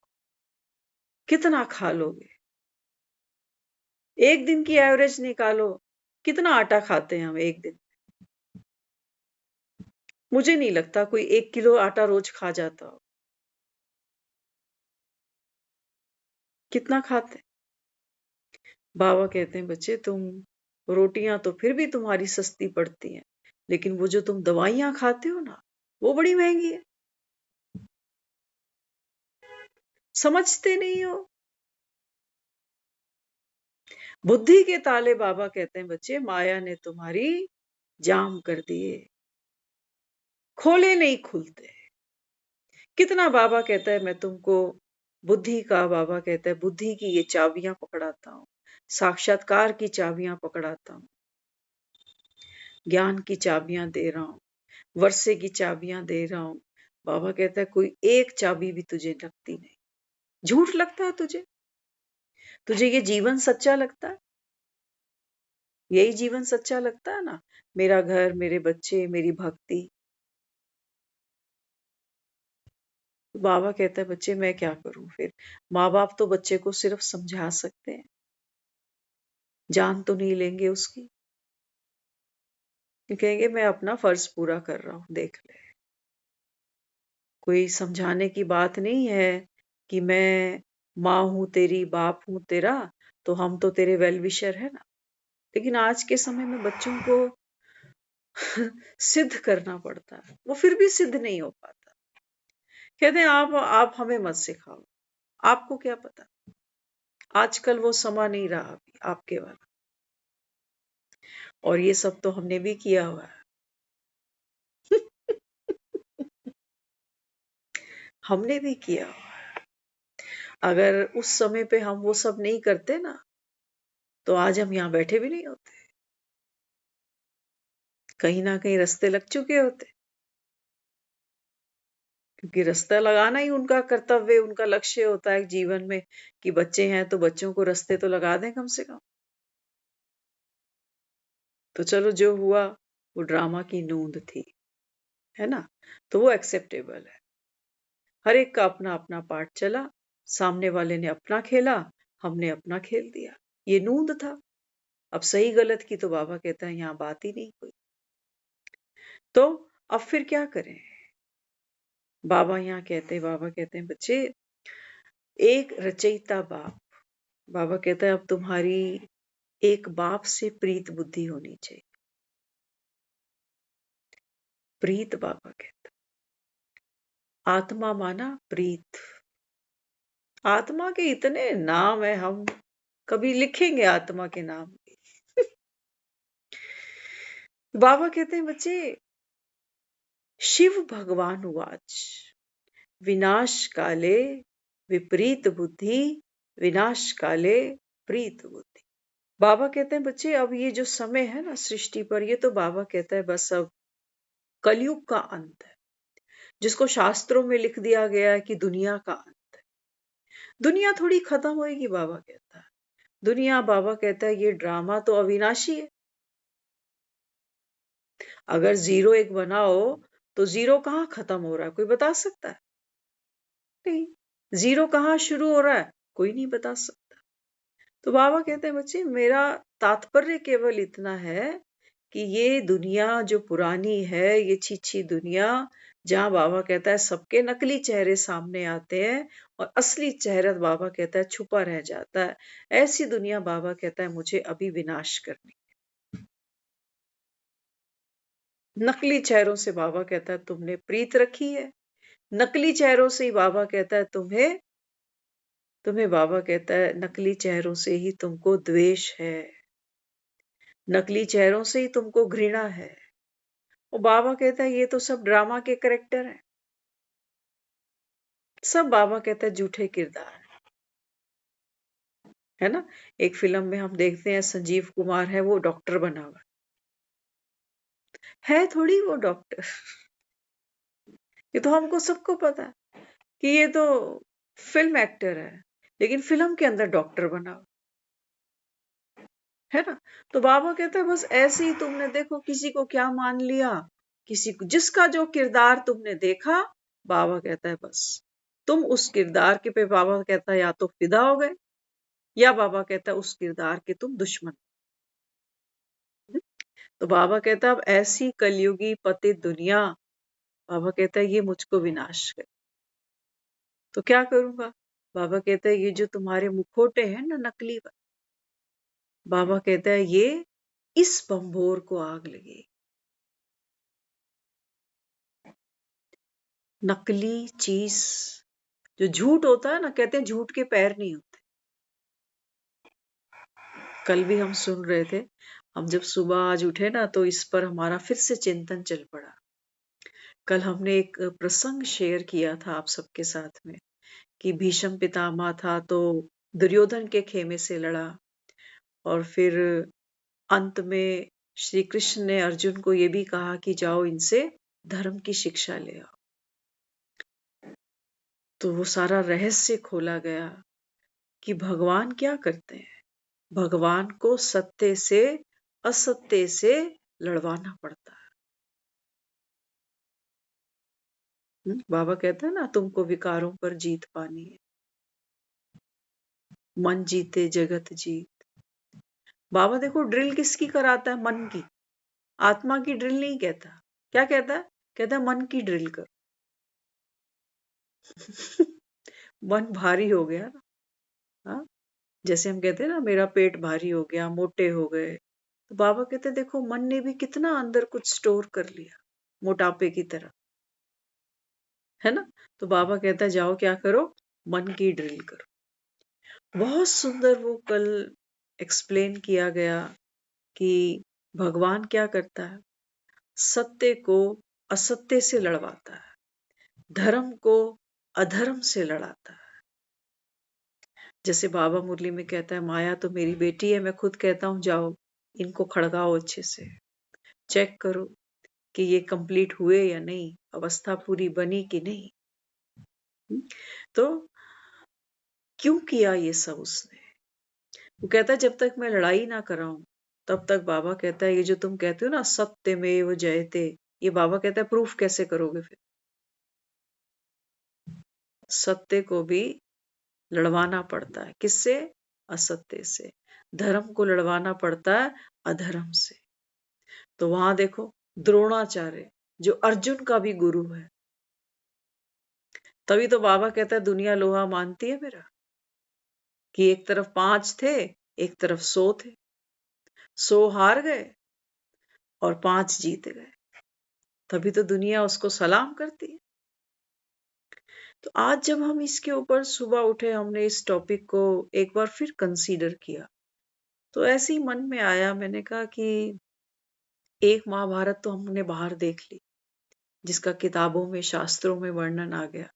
कितना खा लोगे, एक दिन की एवरेज निकालो, कितना आटा खाते हैं हम एक दिन। मुझे नहीं लगता कोई 1 किलो आटा रोज खा जाता हो, कितना खाते हैं? बाबा कहते हैं बच्चे तुम रोटियां तो फिर भी तुम्हारी सस्ती पड़ती हैं, लेकिन वो जो तुम दवाइयां खाते हो ना, वो बड़ी महंगी है, समझते नहीं हो। बुद्धि के ताले बाबा कहते हैं बच्चे माया ने तुम्हारी जाम कर दिए, खोले नहीं खुलते, कितना बाबा कहता है मैं तुमको बुद्धि का, बाबा कहता है बुद्धि की ये चाबियां पकड़ाता हूँ, साक्षात्कार की चाबियां पकड़ाता हूँ, ज्ञान की चाबियां दे रहा हूँ, वर्षे की चाबियां दे रहा हूँ। बाबा कहता है कोई एक चाबी भी तुझे लगती नहीं। झूठ लगता है तुझे? तुझे ये जीवन सच्चा लगता है? यही जीवन सच्चा लगता है ना? मेरा घर, मेरे बच्चे, मेरी भक्ति। तो बाबा कहता है बच्चे मैं क्या करूं फिर? माँ बाप तो बच्चे को सिर्फ समझा सकते हैं, जान तो नहीं लेंगे उसकी। ये कहेंगे मैं अपना फर्ज पूरा कर रहा हूं, देख ले। कोई समझाने की बात नहीं है कि मैं माँ हूं तेरी, बाप हूं तेरा, तो हम तो तेरे वेल विशर है ना। लेकिन आज के समय में बच्चों को सिद्ध करना पड़ता है, वो फिर भी सिद्ध नहीं हो पाता। कहते हैं आप हमें मत सिखाओ, आपको क्या पता। आजकल वो समा नहीं रहा अभी आपके वाला। और ये सब तो हमने भी किया हुआ है। हमने भी किया हुआ है। अगर उस समय पे हम वो सब नहीं करते ना, तो आज हम यहाँ बैठे भी नहीं होते। कहीं ना कहीं रास्ते लग चुके होते, क्योंकि रास्ता लगाना ही उनका कर्तव्य, उनका लक्ष्य होता है जीवन में कि बच्चे हैं तो बच्चों को रास्ते तो लगा दें कम से कम। तो चलो जो हुआ वो ड्रामा की नूंद थी, है ना? तो वो एक्सेप्टेबल है। हर एक का अपना अपना पार्ट चला, सामने वाले ने अपना खेला, हमने अपना खेल दिया। ये नूंद था। अब सही गलत की तो बाबा कहता है यहाँ बात ही नहीं कोई। तो अब फिर क्या करें? बाबा कहते हैं बच्चे, एक रचयिता बाप, बाबा कहता है अब तुम्हारी एक बाप से प्रीत बुद्धि होनी चाहिए। प्रीत, बाबा कहता आत्मा माना प्रीत। आत्मा के इतने नाम है, हम कभी लिखेंगे आत्मा के नाम भी। बाबा कहते हैं बच्चे, शिव भगवान उवाच विनाश काले विपरीत बुद्धि, विनाश काले प्रीत बुद्धि। बाबा कहते हैं बच्चे अब ये जो समय है ना सृष्टि पर, ये तो बाबा कहता है बस अब कलयुग का अंत है, जिसको शास्त्रों में लिख दिया गया है कि दुनिया का अंत है। दुनिया थोड़ी खत्म होएगी, बाबा कहता है। दुनिया, बाबा कहता है ये ड्रामा तो अविनाशी है। अगर जीरो एक बनाओ तो जीरो कहाँ खत्म हो रहा है, कोई बता सकता है? नहीं। जीरो कहाँ शुरू हो रहा है, कोई नहीं बता सकता। तो बाबा कहते हैं बच्चे मेरा तात्पर्य केवल इतना है कि ये दुनिया जो पुरानी है, ये छी दुनिया, जहां बाबा कहता है सबके नकली चेहरे सामने आते हैं और असली चेहरा बाबा कहता है छुपा रह जाता है, ऐसी दुनिया बाबा कहता है मुझे अभी विनाश करनी। नकली चेहरों से बाबा कहता है तुमने प्रीत रखी है, नकली चेहरों से ही बाबा कहता है तुम्हें तुम्हें बाबा कहता है नकली चेहरों से ही तुमको द्वेष है, नकली चेहरों से ही तुमको घृणा है। और बाबा कहता है ये तो सब ड्रामा के करेक्टर हैं, सब बाबा कहता है झूठे किरदार है ना। एक फिल्म में हम देखते हैं संजीव कुमार है, वो डॉक्टर बना हुआ है थोड़ी वो डॉक्टर। ये तो हमको सबको पता है कि ये तो फिल्म एक्टर है, लेकिन फिल्म के अंदर डॉक्टर बना हुआ है ना। तो बाबा कहता है बस ऐसे ही तुमने देखो किसी को क्या मान लिया, किसी को जिसका जो किरदार तुमने देखा, बाबा कहता है बस तुम उस किरदार के पे, बाबा कहता है या तो फिदा हो गए, या बाबा कहता है उस किरदार के तुम दुश्मन। तो बाबा कहता है अब ऐसी कलयुगी पतित दुनिया, बाबा कहता है ये मुझको विनाश कर। तो क्या करूंगा? बाबा कहता है ये जो तुम्हारे मुखोटे हैं ना नकली, बाबा कहता है ये इस बंभोर को आग लगे। नकली चीज, जो झूठ होता है ना, कहते हैं झूठ के पैर नहीं होते। कल भी हम सुन रहे थे, हम जब सुबह आज उठे ना तो इस पर हमारा फिर से चिंतन चल पड़ा कल हमने एक प्रसंग शेयर किया था आप सबके साथ में कि भीष्म पितामह था तो दुर्योधन के खेमे से लड़ा, और फिर अंत में श्री कृष्ण ने अर्जुन को ये भी कहा कि जाओ इनसे धर्म की शिक्षा ले आओ। तो वो सारा रहस्य खोला गया कि भगवान क्या करते हैं। भगवान को सत्य से असत्य से लड़वाना पड़ता है। बाबा कहते हैं ना, तुमको विकारों पर जीत पानी है, मन जीते जगत जीत। बाबा देखो ड्रिल किसकी कराता है? मन की। आत्मा की ड्रिल नहीं कहता। क्या कहता है? कहता है मन की ड्रिल कर। मन भारी हो गया ना। हाँ, जैसे हम कहते हैं ना मेरा पेट भारी हो गया, मोटे हो गए, तो बाबा कहते हैं देखो मन ने भी कितना अंदर कुछ स्टोर कर लिया, मोटापे की तरह, है ना। तो बाबा कहता है जाओ क्या करो, मन की ड्रिल करो। बहुत सुंदर वो कल एक्सप्लेन किया गया कि भगवान क्या करता है, सत्य को असत्य से लड़वाता है, धर्म को अधर्म से लड़ाता है। जैसे बाबा मुरली में कहता है माया तो मेरी बेटी है, मैं खुद कहता हूं जाओ इनको खड़गाओ, अच्छे से चेक करो कि ये कंप्लीट हुए या नहीं, अवस्था पूरी बनी कि नहीं। तो क्यों किया ये सब उसने? वो कहता है जब तक मैं लड़ाई ना कराऊं तब तक, बाबा कहता है ये जो तुम कहते हो ना सत्यमेव जयते, ये बाबा कहता है प्रूफ कैसे करोगे फिर? सत्य को भी लड़वाना पड़ता है। किससे? असत्य से। धर्म को लड़वाना पड़ता है अधर्म से। तो वहां देखो द्रोणाचार्य जो अर्जुन का भी गुरु है, तभी तो बाबा कहता है दुनिया लोहा मानती है मेरा, कि एक तरफ 5 थे, एक तरफ 100 थे, 100 हार गए और 5 जीत गए, तभी तो दुनिया उसको सलाम करती है। तो आज जब हम इसके ऊपर सुबह उठे, हमने इस टॉपिक को एक बार फिर कंसीडर किया, तो ऐसे ही मन में आया, मैंने कहा कि एक महाभारत तो हमने बाहर देख ली, जिसका किताबों में शास्त्रों में वर्णन आ गया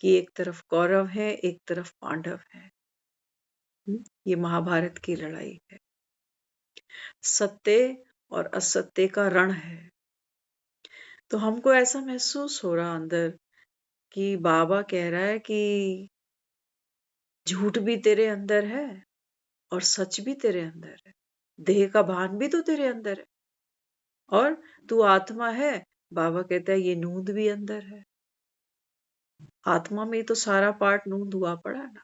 कि एक तरफ कौरव है, एक तरफ पांडव है। ये महाभारत की लड़ाई है, सत्य और असत्य का रण है। तो हमको ऐसा महसूस हो रहा अंदर कि बाबा कह रहा है कि झूठ भी तेरे अंदर है और सच भी तेरे अंदर है, देह का भान भी तो तेरे अंदर है, और तू आत्मा है। बाबा कहता है ये नूंद भी अंदर है, आत्मा में तो सारा पार्ट नूंद हुआ पड़ा ना।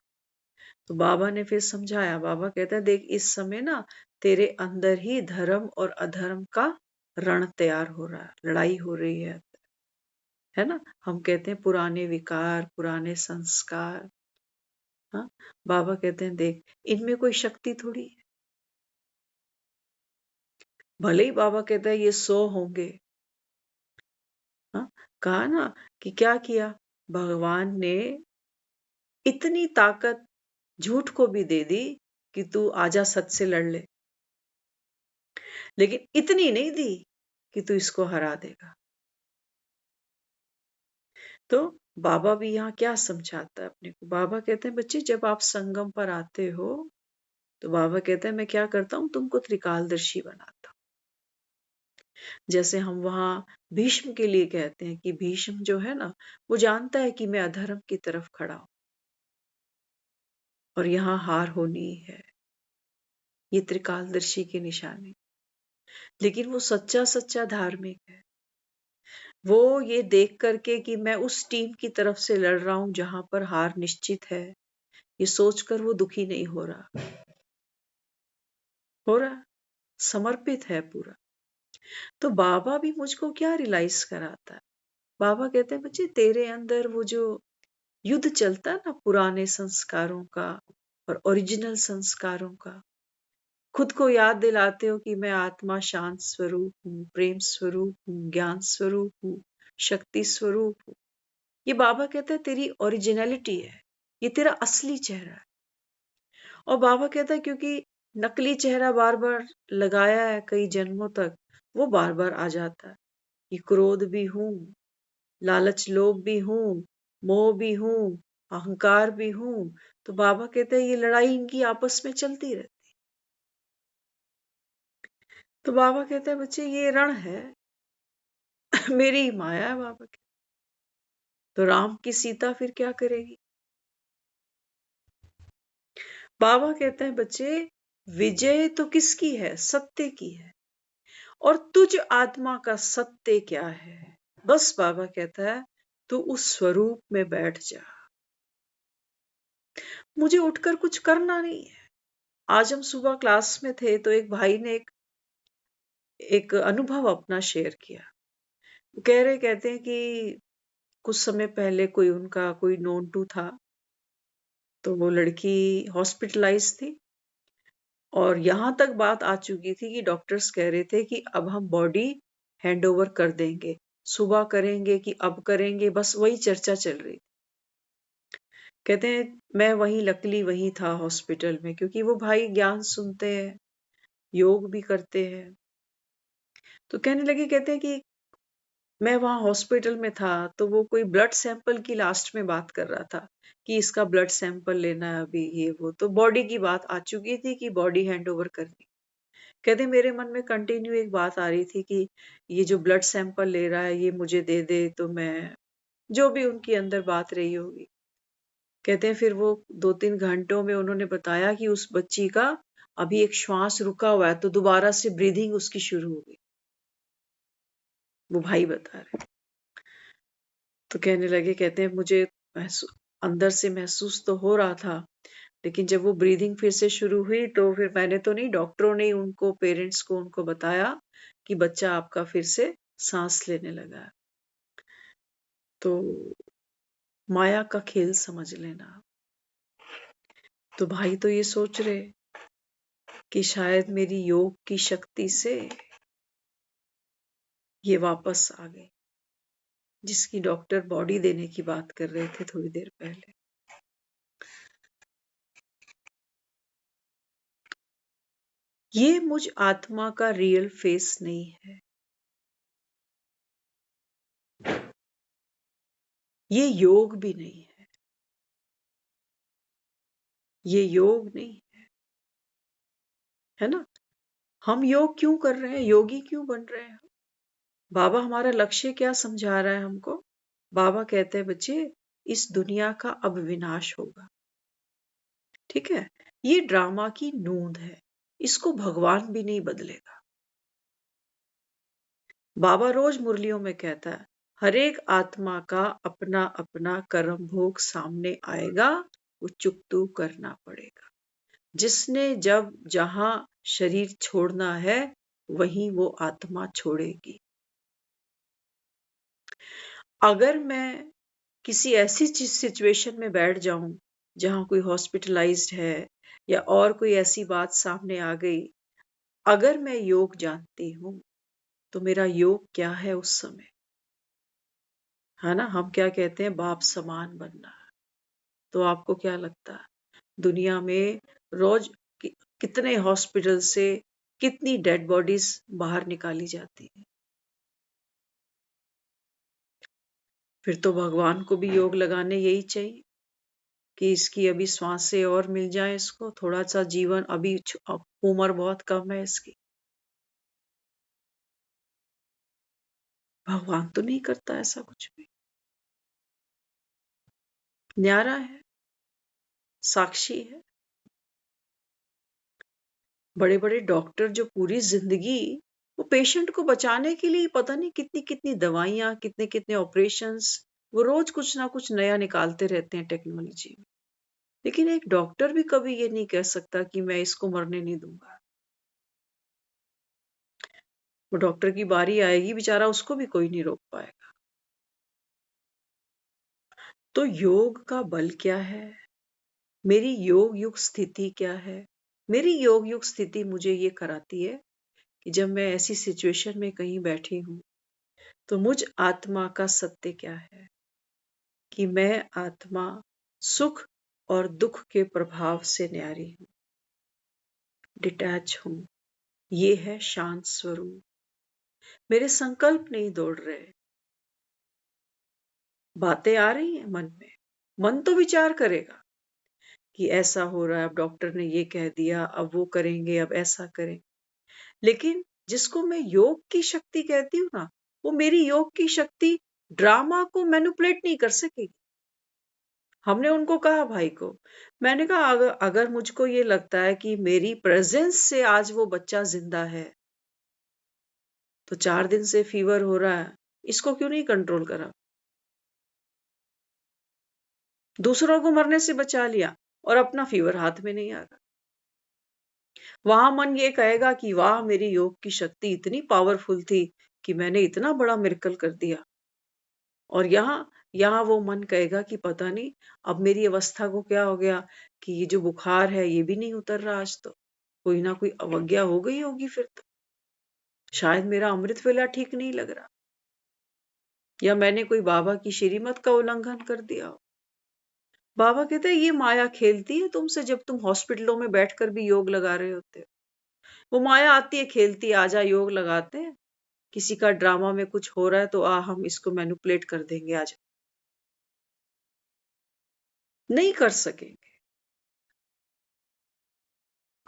तो बाबा ने फिर समझाया, बाबा कहता है देख इस समय ना तेरे अंदर ही धर्म और अधर्म का रण तैयार हो रहा है, लड़ाई हो रही है ना। हम कहते हैं पुराने विकार, पुराने संस्कार। हाँ, बाबा कहते हैं देख इनमें कोई शक्ति थोड़ी है। भले ही बाबा कहता है ये 100 होंगे। हाँ, कहा ना कि क्या किया भगवान ने, इतनी ताकत झूठ को भी दे दी कि तू आजा सच से लड़ ले, लेकिन इतनी नहीं दी कि तू इसको हरा देगा। तो बाबा भी यहाँ क्या समझाता है अपने को? बाबा कहते हैं बच्चे जब आप संगम पर आते हो तो बाबा कहते हैं मैं क्या करता हूँ, तुमको त्रिकालदर्शी बनाता हूँ। जैसे हम वहां भीष्म के लिए कहते हैं कि भीष्म जो है ना वो जानता है कि मैं अधर्म की तरफ खड़ा हूं और यहाँ हार होनी है, ये त्रिकालदर्शी की निशानी। लेकिन वो सच्चा सच्चा धार्मिक है, वो ये देख करके कि मैं उस टीम की तरफ से लड़ रहा हूं जहां पर हार निश्चित है, ये सोचकर वो दुखी नहीं हो रहा, समर्पित है पूरा। तो बाबा भी मुझको क्या रियलाइज कराता है, बाबा कहते हैं बच्चे तेरे अंदर वो जो युद्ध चलता है ना पुराने संस्कारों का और ओरिजिनल संस्कारों का, खुद को याद दिलाते हो कि मैं आत्मा शांत स्वरूप हूँ, प्रेम स्वरूप हूँ, ज्ञान स्वरूप हूँ, शक्ति स्वरूप हूँ। ये बाबा कहता है तेरी ओरिजिनलिटी है, ये तेरा असली चेहरा है। और बाबा कहता है क्योंकि नकली चेहरा बार बार लगाया है कई जन्मों तक, वो बार बार आ जाता है कि क्रोध भी हूं, लालच लोभ भी हूं, मोह भी हूं, अहंकार भी हूं। तो बाबा कहते हैं ये लड़ाई इनकी आपस में चलती रहती। तो बाबा कहते हैं बच्चे ये रण है। मेरी ही माया है बाबा की। तो राम की सीता फिर क्या करेगी? बाबा कहते हैं बच्चे विजय तो किसकी है? सत्य की है। और तुझ आत्मा का सत्य क्या है? बस बाबा कहता है तू उस स्वरूप में बैठ जा। मुझे उठकर कुछ करना नहीं है। आज हम सुबह क्लास में थे तो एक भाई ने एक अनुभव अपना शेयर किया। वो कहते हैं कि कुछ समय पहले कोई उनका कोई नोन टू था। तो वो लड़की हॉस्पिटलाइज थी और यहां तक बात आ चुकी थी कि डॉक्टर्स कह रहे थे कि अब हम बॉडी हैंड ओवर कर देंगे, सुबह करेंगे कि अब करेंगे, बस वही चर्चा चल रही। कहते हैं मैं वहीं लकली वहीं था हॉस्पिटल में, क्योंकि वो भाई ज्ञान सुनते हैं, योग भी करते हैं। तो कहने लगे, कहते हैं कि मैं वहां हॉस्पिटल में था तो वो कोई ब्लड सैंपल की लास्ट में बात कर रहा था कि इसका ब्लड सैंपल लेना है अभी, ये वो। तो बॉडी की बात आ चुकी थी कि बॉडी हैंड ओवर करनी। कहते मेरे मन में कंटिन्यू एक बात आ रही थी कि ये जो ब्लड सैंपल ले रहा है ये मुझे दे दे तो मैं, जो भी उनकी अंदर बात रही होगी। कहते हैं फिर वो 2-3 घंटों में उन्होंने बताया कि उस बच्ची का अभी एक श्वास रुका हुआ है, तो दोबारा से ब्रीदिंग उसकी शुरू हो गई। वो भाई बता रहे। तो कहने लगे, कहते हैं मुझे अंदर से महसूस तो हो रहा था, लेकिन जब वो ब्रीदिंग फिर से शुरू हुई तो फिर मैंने तो नहीं, डॉक्टरों ने उनको, पेरेंट्स को उनको बताया कि बच्चा आपका फिर से सांस लेने लगा है। तो माया का खेल समझ लेना। तो भाई तो ये सोच रहे कि शायद मेरी योग की शक्ति से ये वापस आ गई, जिसकी डॉक्टर बॉडी देने की बात कर रहे थे थोड़ी देर पहले। ये मुझ आत्मा का रियल फेस नहीं है। ये योग भी नहीं है। ये योग नहीं है ना। हम योग क्यों कर रहे हैं? योगी क्यों बन रहे हैं? बाबा हमारा लक्ष्य क्या समझा रहा है हमको? बाबा कहते हैं बच्चे इस दुनिया का अब विनाश होगा, ठीक है। ये ड्रामा की नूंद है, इसको भगवान भी नहीं बदलेगा। बाबा रोज मुरलियों में कहता है हर एक आत्मा का अपना अपना कर्म भोग सामने आएगा, वो चुकतू करना पड़ेगा। जिसने जब जहां शरीर छोड़ना है वहीं वो आत्मा छोड़ेगी। अगर मैं किसी ऐसी सिचुएशन में बैठ जाऊं जहां कोई हॉस्पिटलाइज्ड है या और कोई ऐसी बात सामने आ गई, अगर मैं योग जानती हूं तो मेरा योग क्या है उस समय, है ना। हम क्या कहते हैं, बाप समान बनना। तो आपको क्या लगता है दुनिया में रोज कितने हॉस्पिटल से कितनी डेड बॉडीज बाहर निकाली जाती है? फिर तो भगवान को भी योग लगाने यही चाहिए कि इसकी अभी सांसें और मिल जाए, इसको थोड़ा सा जीवन, अभी उम्र बहुत कम है इसकी। भगवान तो नहीं करता ऐसा कुछ भी। न्यारा है, साक्षी है। बड़े बड़े डॉक्टर जो पूरी जिंदगी वो पेशेंट को बचाने के लिए पता नहीं कितनी कितनी दवाइयां, कितने कितने ऑपरेशंस, वो रोज कुछ ना कुछ नया निकालते रहते हैं टेक्नोलॉजी में। लेकिन एक डॉक्टर भी कभी ये नहीं कह सकता कि मैं इसको मरने नहीं दूंगा। वो डॉक्टर की बारी आएगी, बेचारा उसको भी कोई नहीं रोक पाएगा। तो योग का बल क्या है? मेरी योग युक्त स्थिति क्या है? मेरी योग युक्त स्थिति मुझे ये कराती है कि जब मैं ऐसी सिचुएशन में कहीं बैठी हूँ तो मुझ आत्मा का सत्य क्या है कि मैं आत्मा सुख और दुख के प्रभाव से न्यारी हूँ, डिटैच हूँ। ये है शांत स्वरूप। मेरे संकल्प नहीं दौड़ रहे, बातें आ रही हैं मन में, मन तो विचार करेगा कि ऐसा हो रहा है, अब डॉक्टर ने ये कह दिया, अब वो करेंगे, अब ऐसा करें। लेकिन जिसको मैं योग की शक्ति कहती हूँ ना, वो मेरी योग की शक्ति ड्रामा को मैनिपुलेट नहीं कर सकेगी। हमने उनको कहा भाई को, मैंने कहा अगर अगर मुझको ये लगता है कि मेरी प्रेजेंस से आज वो बच्चा जिंदा है, तो 4 दिन से फीवर हो रहा है, इसको क्यों नहीं कंट्रोल करा? दूसरों को मरने से बचा लिया और अपना फीवर हाथ में नहीं आ रहा। वहां मन ये कहेगा कि वाह, मेरी योग की शक्ति इतनी पावरफुल थी कि मैंने इतना बड़ा मिरेकल कर दिया। और यहाँ यहाँ वो मन कहेगा कि पता नहीं अब मेरी अवस्था को क्या हो गया कि ये जो बुखार है ये भी नहीं उतर रहा, आज तो कोई ना कोई अवज्ञा हो गई होगी, फिर तो शायद मेरा अमृत वेला ठीक नहीं लग रहा, या मैंने कोई बाबा की श्रीमत का उल्लंघन कर दिया हो। बाबा कहते हैं ये माया खेलती है तुमसे, जब तुम हॉस्पिटलों में बैठकर भी योग लगा रहे होते हो। वो माया आती है, खेलती है, आजा योग लगाते हैं। किसी का ड्रामा में कुछ हो रहा है तो हम इसको मैनिपुलेट कर देंगे, आज नहीं कर सकेंगे।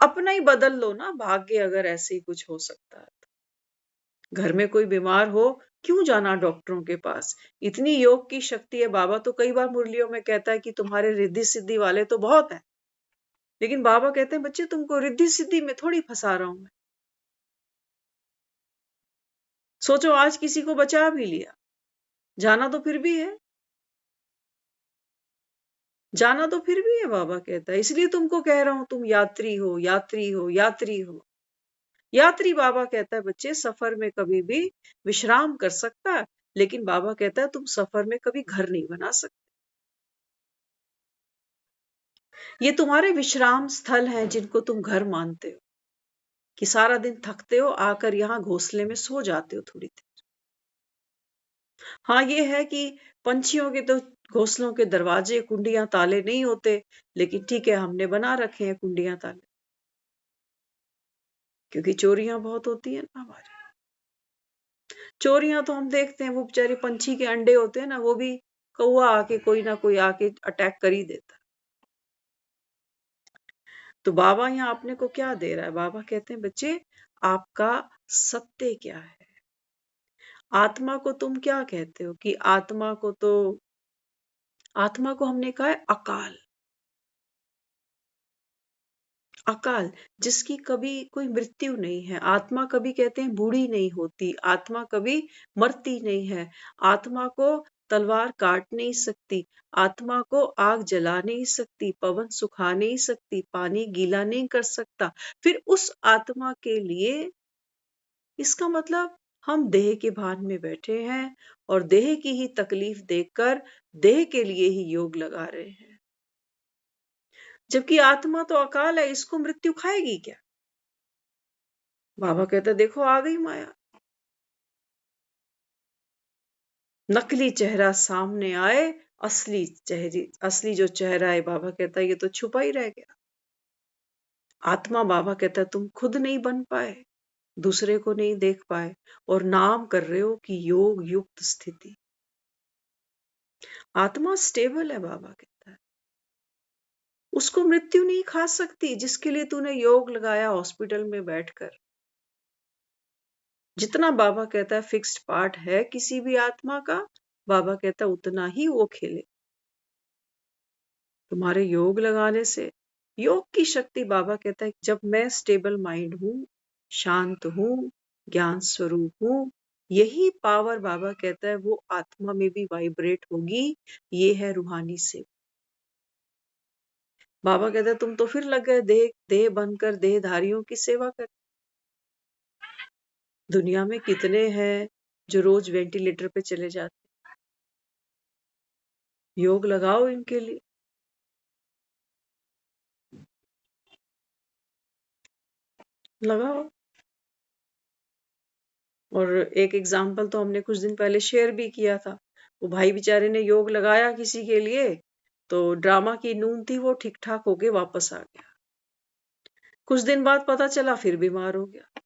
अपना ही बदल लो ना भाग्य, अगर ऐसे ही कुछ हो सकता है तो। घर में कोई बीमार हो, क्यों जाना डॉक्टरों के पास? इतनी योग की शक्ति है। बाबा तो कई बार मुरलियों में कहता है कि तुम्हारे रिद्धि सिद्धि वाले तो बहुत है, लेकिन बाबा कहते हैं बच्चे तुमको रिद्धि सिद्धि में थोड़ी फंसा रहा हूं मैं। सोचो आज किसी को बचा भी लिया, जाना तो फिर भी है, जाना तो फिर भी है, बाबा कहता है। इसलिए तुमको कह रहा हूं, तुम यात्री हो, यात्री हो, यात्री हो। यात्री, बाबा कहता है बच्चे, सफर में कभी भी विश्राम कर सकता है, लेकिन बाबा कहता है तुम सफर में कभी घर नहीं बना सकते। ये तुम्हारे विश्राम स्थल हैं जिनको तुम घर मानते हो, कि सारा दिन थकते हो, आकर यहाँ घोंसले में सो जाते हो थोड़ी देर। हाँ, ये है कि पंछियों के तो घोंसलों के दरवाजे, कुंडियां, ताले नहीं होते, लेकिन ठीक है, हमने बना रखे हैं कुंडियां, ताले, क्योंकि चोरियां बहुत होती है ना हमारी। चोरियां तो हम देखते हैं, वो बेचारे पंछी के अंडे होते हैं ना, वो भी कौवा आके, कोई ना कोई आके अटैक कर ही देता है। तो बाबा यहाँ अपने को क्या दे रहा है? बाबा कहते हैं बच्चे, आपका सत्य क्या है? आत्मा को तुम क्या कहते हो? कि आत्मा को हमने कहा है अकाल। अकाल, जिसकी कभी कोई मृत्यु नहीं है। आत्मा कभी कहते हैं बूढ़ी नहीं होती, आत्मा कभी मरती नहीं है। आत्मा को तलवार काट नहीं सकती, आत्मा को आग जला नहीं सकती, पवन सुखा नहीं सकती, पानी गीला नहीं कर सकता। फिर उस आत्मा के लिए, इसका मतलब हम देह के भान में बैठे हैं और देह की ही तकलीफ देखकर देह के लिए ही योग लगा रहे हैं। जबकि आत्मा तो अकाल है, इसको मृत्यु खाएगी क्या? बाबा कहता देखो आ गई माया। नकली चेहरा सामने आए, असली जो चेहरा है, बाबा कहता है ये तो छुपा ही रह गया। आत्मा, बाबा कहता है तुम खुद नहीं बन पाए, दूसरे को नहीं देख पाए, और नाम कर रहे हो कि योग युक्त स्थिति। आत्मा स्टेबल है, बाबा कहता है, उसको मृत्यु नहीं खा सकती, जिसके लिए तूने योग लगाया हॉस्पिटल में बैठकर। जितना बाबा कहता है फिक्स्ड पार्ट है किसी भी आत्मा का, बाबा कहता है उतना ही वो खेले। तुम्हारे योग लगाने से, योग की शक्ति, बाबा कहता है जब मैं स्टेबल माइंड हूं, शांत हूं, ज्ञान स्वरूप हूं, यही पावर, बाबा कहता है, वो आत्मा में भी वाइब्रेट होगी। ये है रूहानी से। बाबा कहता है तुम तो फिर लग गए देह देह बनकर देहधारियों की सेवा कर। दुनिया में कितने हैं जो रोज वेंटिलेटर पे चले जाते, योग लगाओ इनके लिए, लगाओ। और एक एग्जाम्पल तो हमने कुछ दिन पहले शेयर भी किया था। वो भाई बेचारे ने योग लगाया किसी के लिए, तो ड्रामा की नून थी, वो ठीक ठाक होके वापस आ गया। कुछ दिन बाद पता चला फिर बीमार हो गया।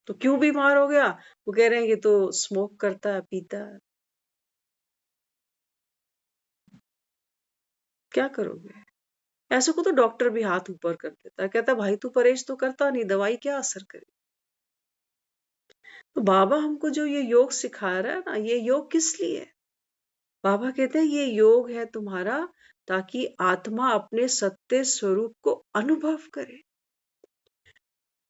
तो क्यों बीमार हो गया? वो कह रहे हैं ये तो स्मोक करता है, पीता है। क्या करोगे? ऐसे को तो डॉक्टर भी हाथ ऊपर कर देता है, कहता भाई तू परहेज तो करता नहीं, दवाई क्या असर करे। तो बाबा हमको जो ये योग सिखा रहा है ना, ये योग किस लिए है? बाबा कहते हैं ये योग है तुम्हारा, ताकि आत्मा अपने सत्य स्वरूप को अनुभव करे।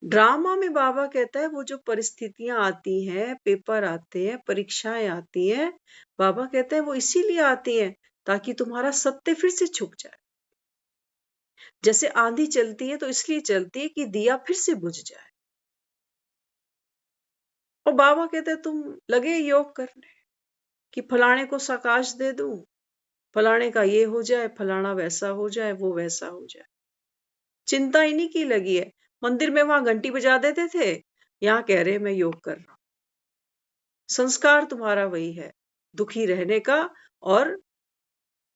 ड्रामा में बाबा कहता है वो जो परिस्थितियां आती हैं, पेपर आते हैं, परीक्षाएं आती हैं, बाबा कहते हैं वो इसीलिए आती हैं ताकि तुम्हारा सत्य फिर से छुप जाए। जैसे आंधी चलती है तो इसलिए चलती है कि दिया फिर से बुझ जाए। और बाबा कहते हैं तुम लगे योग करने कि फलाने को सकाश दे दूं, फलाने का ये हो जाए, फलाना वैसा हो जाए, वो वैसा हो जाए। चिंता इन्हीं की लगी है। मंदिर में वहां घंटी बजा देते थे, यहाँ कह रहे मैं योग कर रहा हूं। संस्कार तुम्हारा वही है, दुखी रहने का और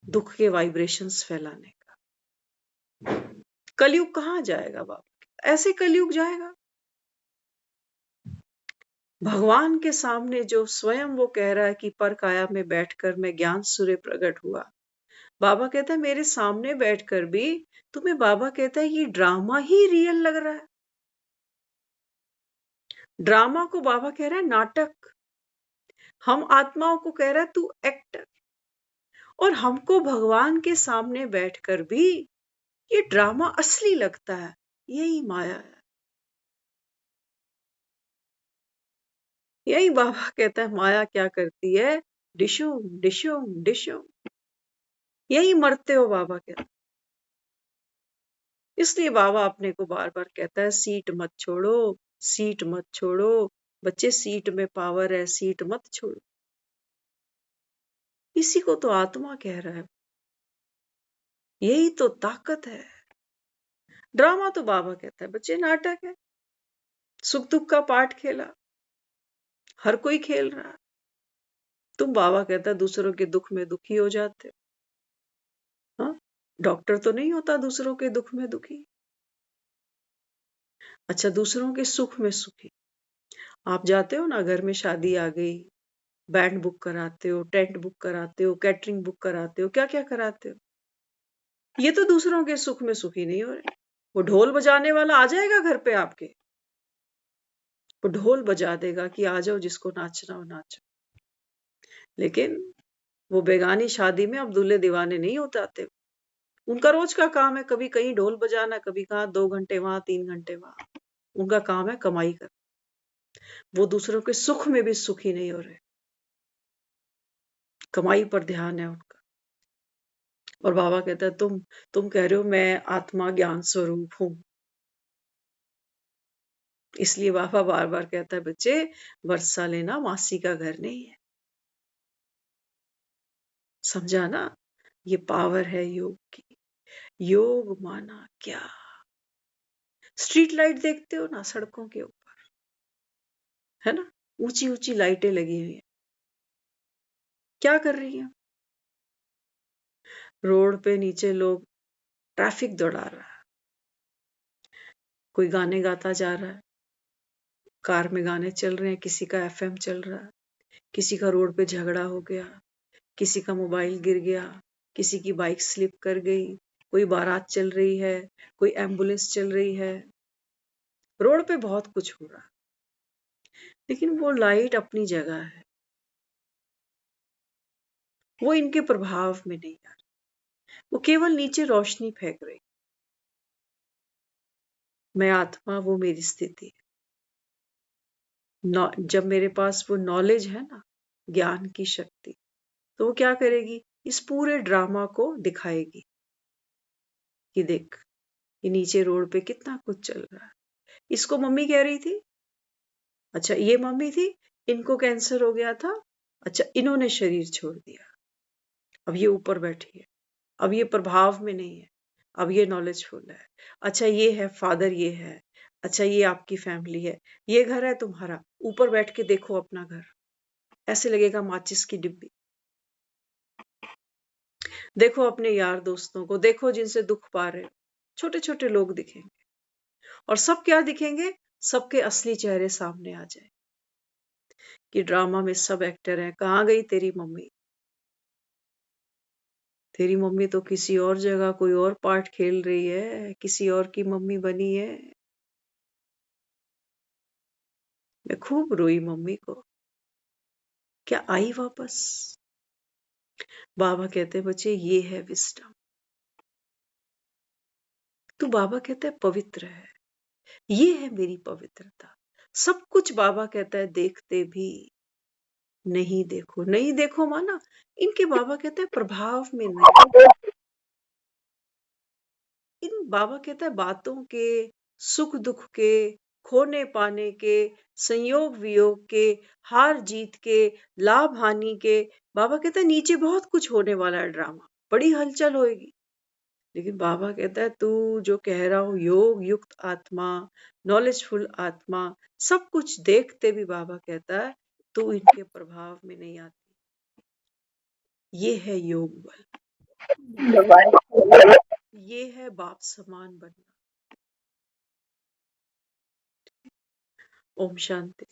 दुख के वाइब्रेशंस फैलाने का। कलयुग कहाँ जाएगा बाबा? ऐसे कलयुग जाएगा। भगवान के सामने जो स्वयं वो कह रहा है कि पर काया में बैठकर मैं ज्ञान सूर्य प्रकट हुआ, बाबा कहता है मेरे सामने बैठकर भी तुम्हें, बाबा कहता है ये ड्रामा ही रियल लग रहा है। ड्रामा को बाबा कह रहा है नाटक, हम आत्माओं को कह रहा है तू एक्टर, और हमको भगवान के सामने बैठकर भी ये ड्रामा असली लगता है। यही माया है। यही बाबा कहता है माया क्या करती है, डिशुम डिशुम डिशुम, यही मरते हो बाबा कहता है। इसलिए बाबा अपने को बार बार कहता है सीट मत छोड़ो, सीट मत छोड़ो बच्चे, सीट में पावर है, सीट मत छोड़ो। इसी को तो आत्मा कह रहा है, यही तो ताकत है। ड्रामा तो बाबा कहता है बच्चे नाटक है, सुख दुख का पाठ खेला, हर कोई खेल रहा है। तुम, बाबा कहता है, दूसरों के दुख में दुखी हो जाते हो। हाँ, डॉक्टर तो नहीं होता दूसरों के दुख में दुखी। अच्छा, दूसरों के सुख में सुखी। आप जाते हो ना, घर में शादी आ गई, बैंड बुक कराते हो, टेंट बुक कराते हो, कैटरिंग बुक कराते हो, क्या क्या कराते हो। ये तो दूसरों के सुख में सुखी नहीं हो रहे। वो ढोल बजाने वाला आ जाएगा घर पे आपके, वो ढोल बजा देगा कि आ जाओ जिसको नाचना हो नाचो। लेकिन वो बेगानी शादी में अब दूल्हे दीवाने नहीं होते आते। उनका रोज का काम है कभी कहीं ढोल बजाना, कभी कहाँ 2 घंटे वहां, 3 घंटे वहां। उनका काम है कमाई कर। वो दूसरों के सुख में भी सुखी नहीं हो रहे, कमाई पर ध्यान है उनका। और बाबा कहता है तुम कह रहे हो मैं आत्मा ज्ञान स्वरूप हूं। इसलिए बाबा बार बार कहता है बच्चे, वर्षा लेना मासी का घर नहीं है। समझा ना? ये पावर है योग की। योग माना क्या? स्ट्रीट लाइट देखते हो ना सड़कों के ऊपर, है ना, ऊंची ऊंची लाइटें लगी हुई है। क्या कर रही हैं? रोड पे नीचे लोग ट्रैफिक दौड़ा रहा है, कोई गाने गाता जा रहा है, कार में गाने चल रहे हैं, किसी का एफएम चल रहा है, किसी का रोड पे झगड़ा हो गया, किसी का मोबाइल गिर गया, किसी की बाइक स्लिप कर गई, कोई बारात चल रही है, कोई एम्बुलेंस चल रही है। रोड पे बहुत कुछ हो रहा है, लेकिन वो लाइट अपनी जगह है, वो इनके प्रभाव में नहीं आ रही, वो केवल नीचे रोशनी फेंक रही। मैं आत्मा, वो मेरी स्थिति है। जब मेरे पास वो नॉलेज है ना, ज्ञान की शक्ति, तो वो क्या करेगी, इस पूरे ड्रामा को दिखाएगी कि देख ये नीचे रोड पे कितना कुछ चल रहा है। इसको मम्मी कह रही थी, अच्छा ये मम्मी थी, इनको कैंसर हो गया था, अच्छा इन्होंने शरीर छोड़ दिया, अब ये ऊपर बैठी है, अब ये प्रभाव में नहीं है, अब ये नॉलेजफुल है। अच्छा ये है फादर, ये है, अच्छा ये आपकी फैमिली है, ये घर है तुम्हारा, ऊपर बैठ के देखो अपना घर, ऐसे लगेगा माचिस की डिब्बी। देखो अपने यार दोस्तों को, देखो जिनसे दुख पा रहे हो, छोटे छोटे लोग दिखेंगे, और सब क्या दिखेंगे, सबके असली चेहरे सामने आ जाए कि ड्रामा में सब एक्टर हैं। कहाँ गई तेरी मम्मी? तेरी मम्मी तो किसी और जगह कोई और पार्ट खेल रही है, किसी और की मम्मी बनी है। मैं खूब रोई मम्मी को। क्या आई वापस? बाबा कहते बच्चे ये है विस्डम। तू बाबा कहता है पवित्र है, ये है मेरी पवित्रता। सब कुछ बाबा कहता है देखते भी नहीं देखो। नहीं देखो माना इनके बाबा कहते हैं प्रभाव में नहीं। इन बाबा कहता है बातों के, सुख दुख के, खोने पाने के, संयोग वियोग के, हार जीत के, लाभ हानि के। बाबा कहता है नीचे बहुत कुछ होने वाला है, ड्रामा, बड़ी हलचल होएगी। लेकिन बाबा कहता है तू जो कह रहा हूं योग युक्त आत्मा, नॉलेजफुल आत्मा, सब कुछ देखते भी बाबा कहता है तू इनके प्रभाव में नहीं आती। ये है योग बल, ये है बाप समान बनना। ओम शांति।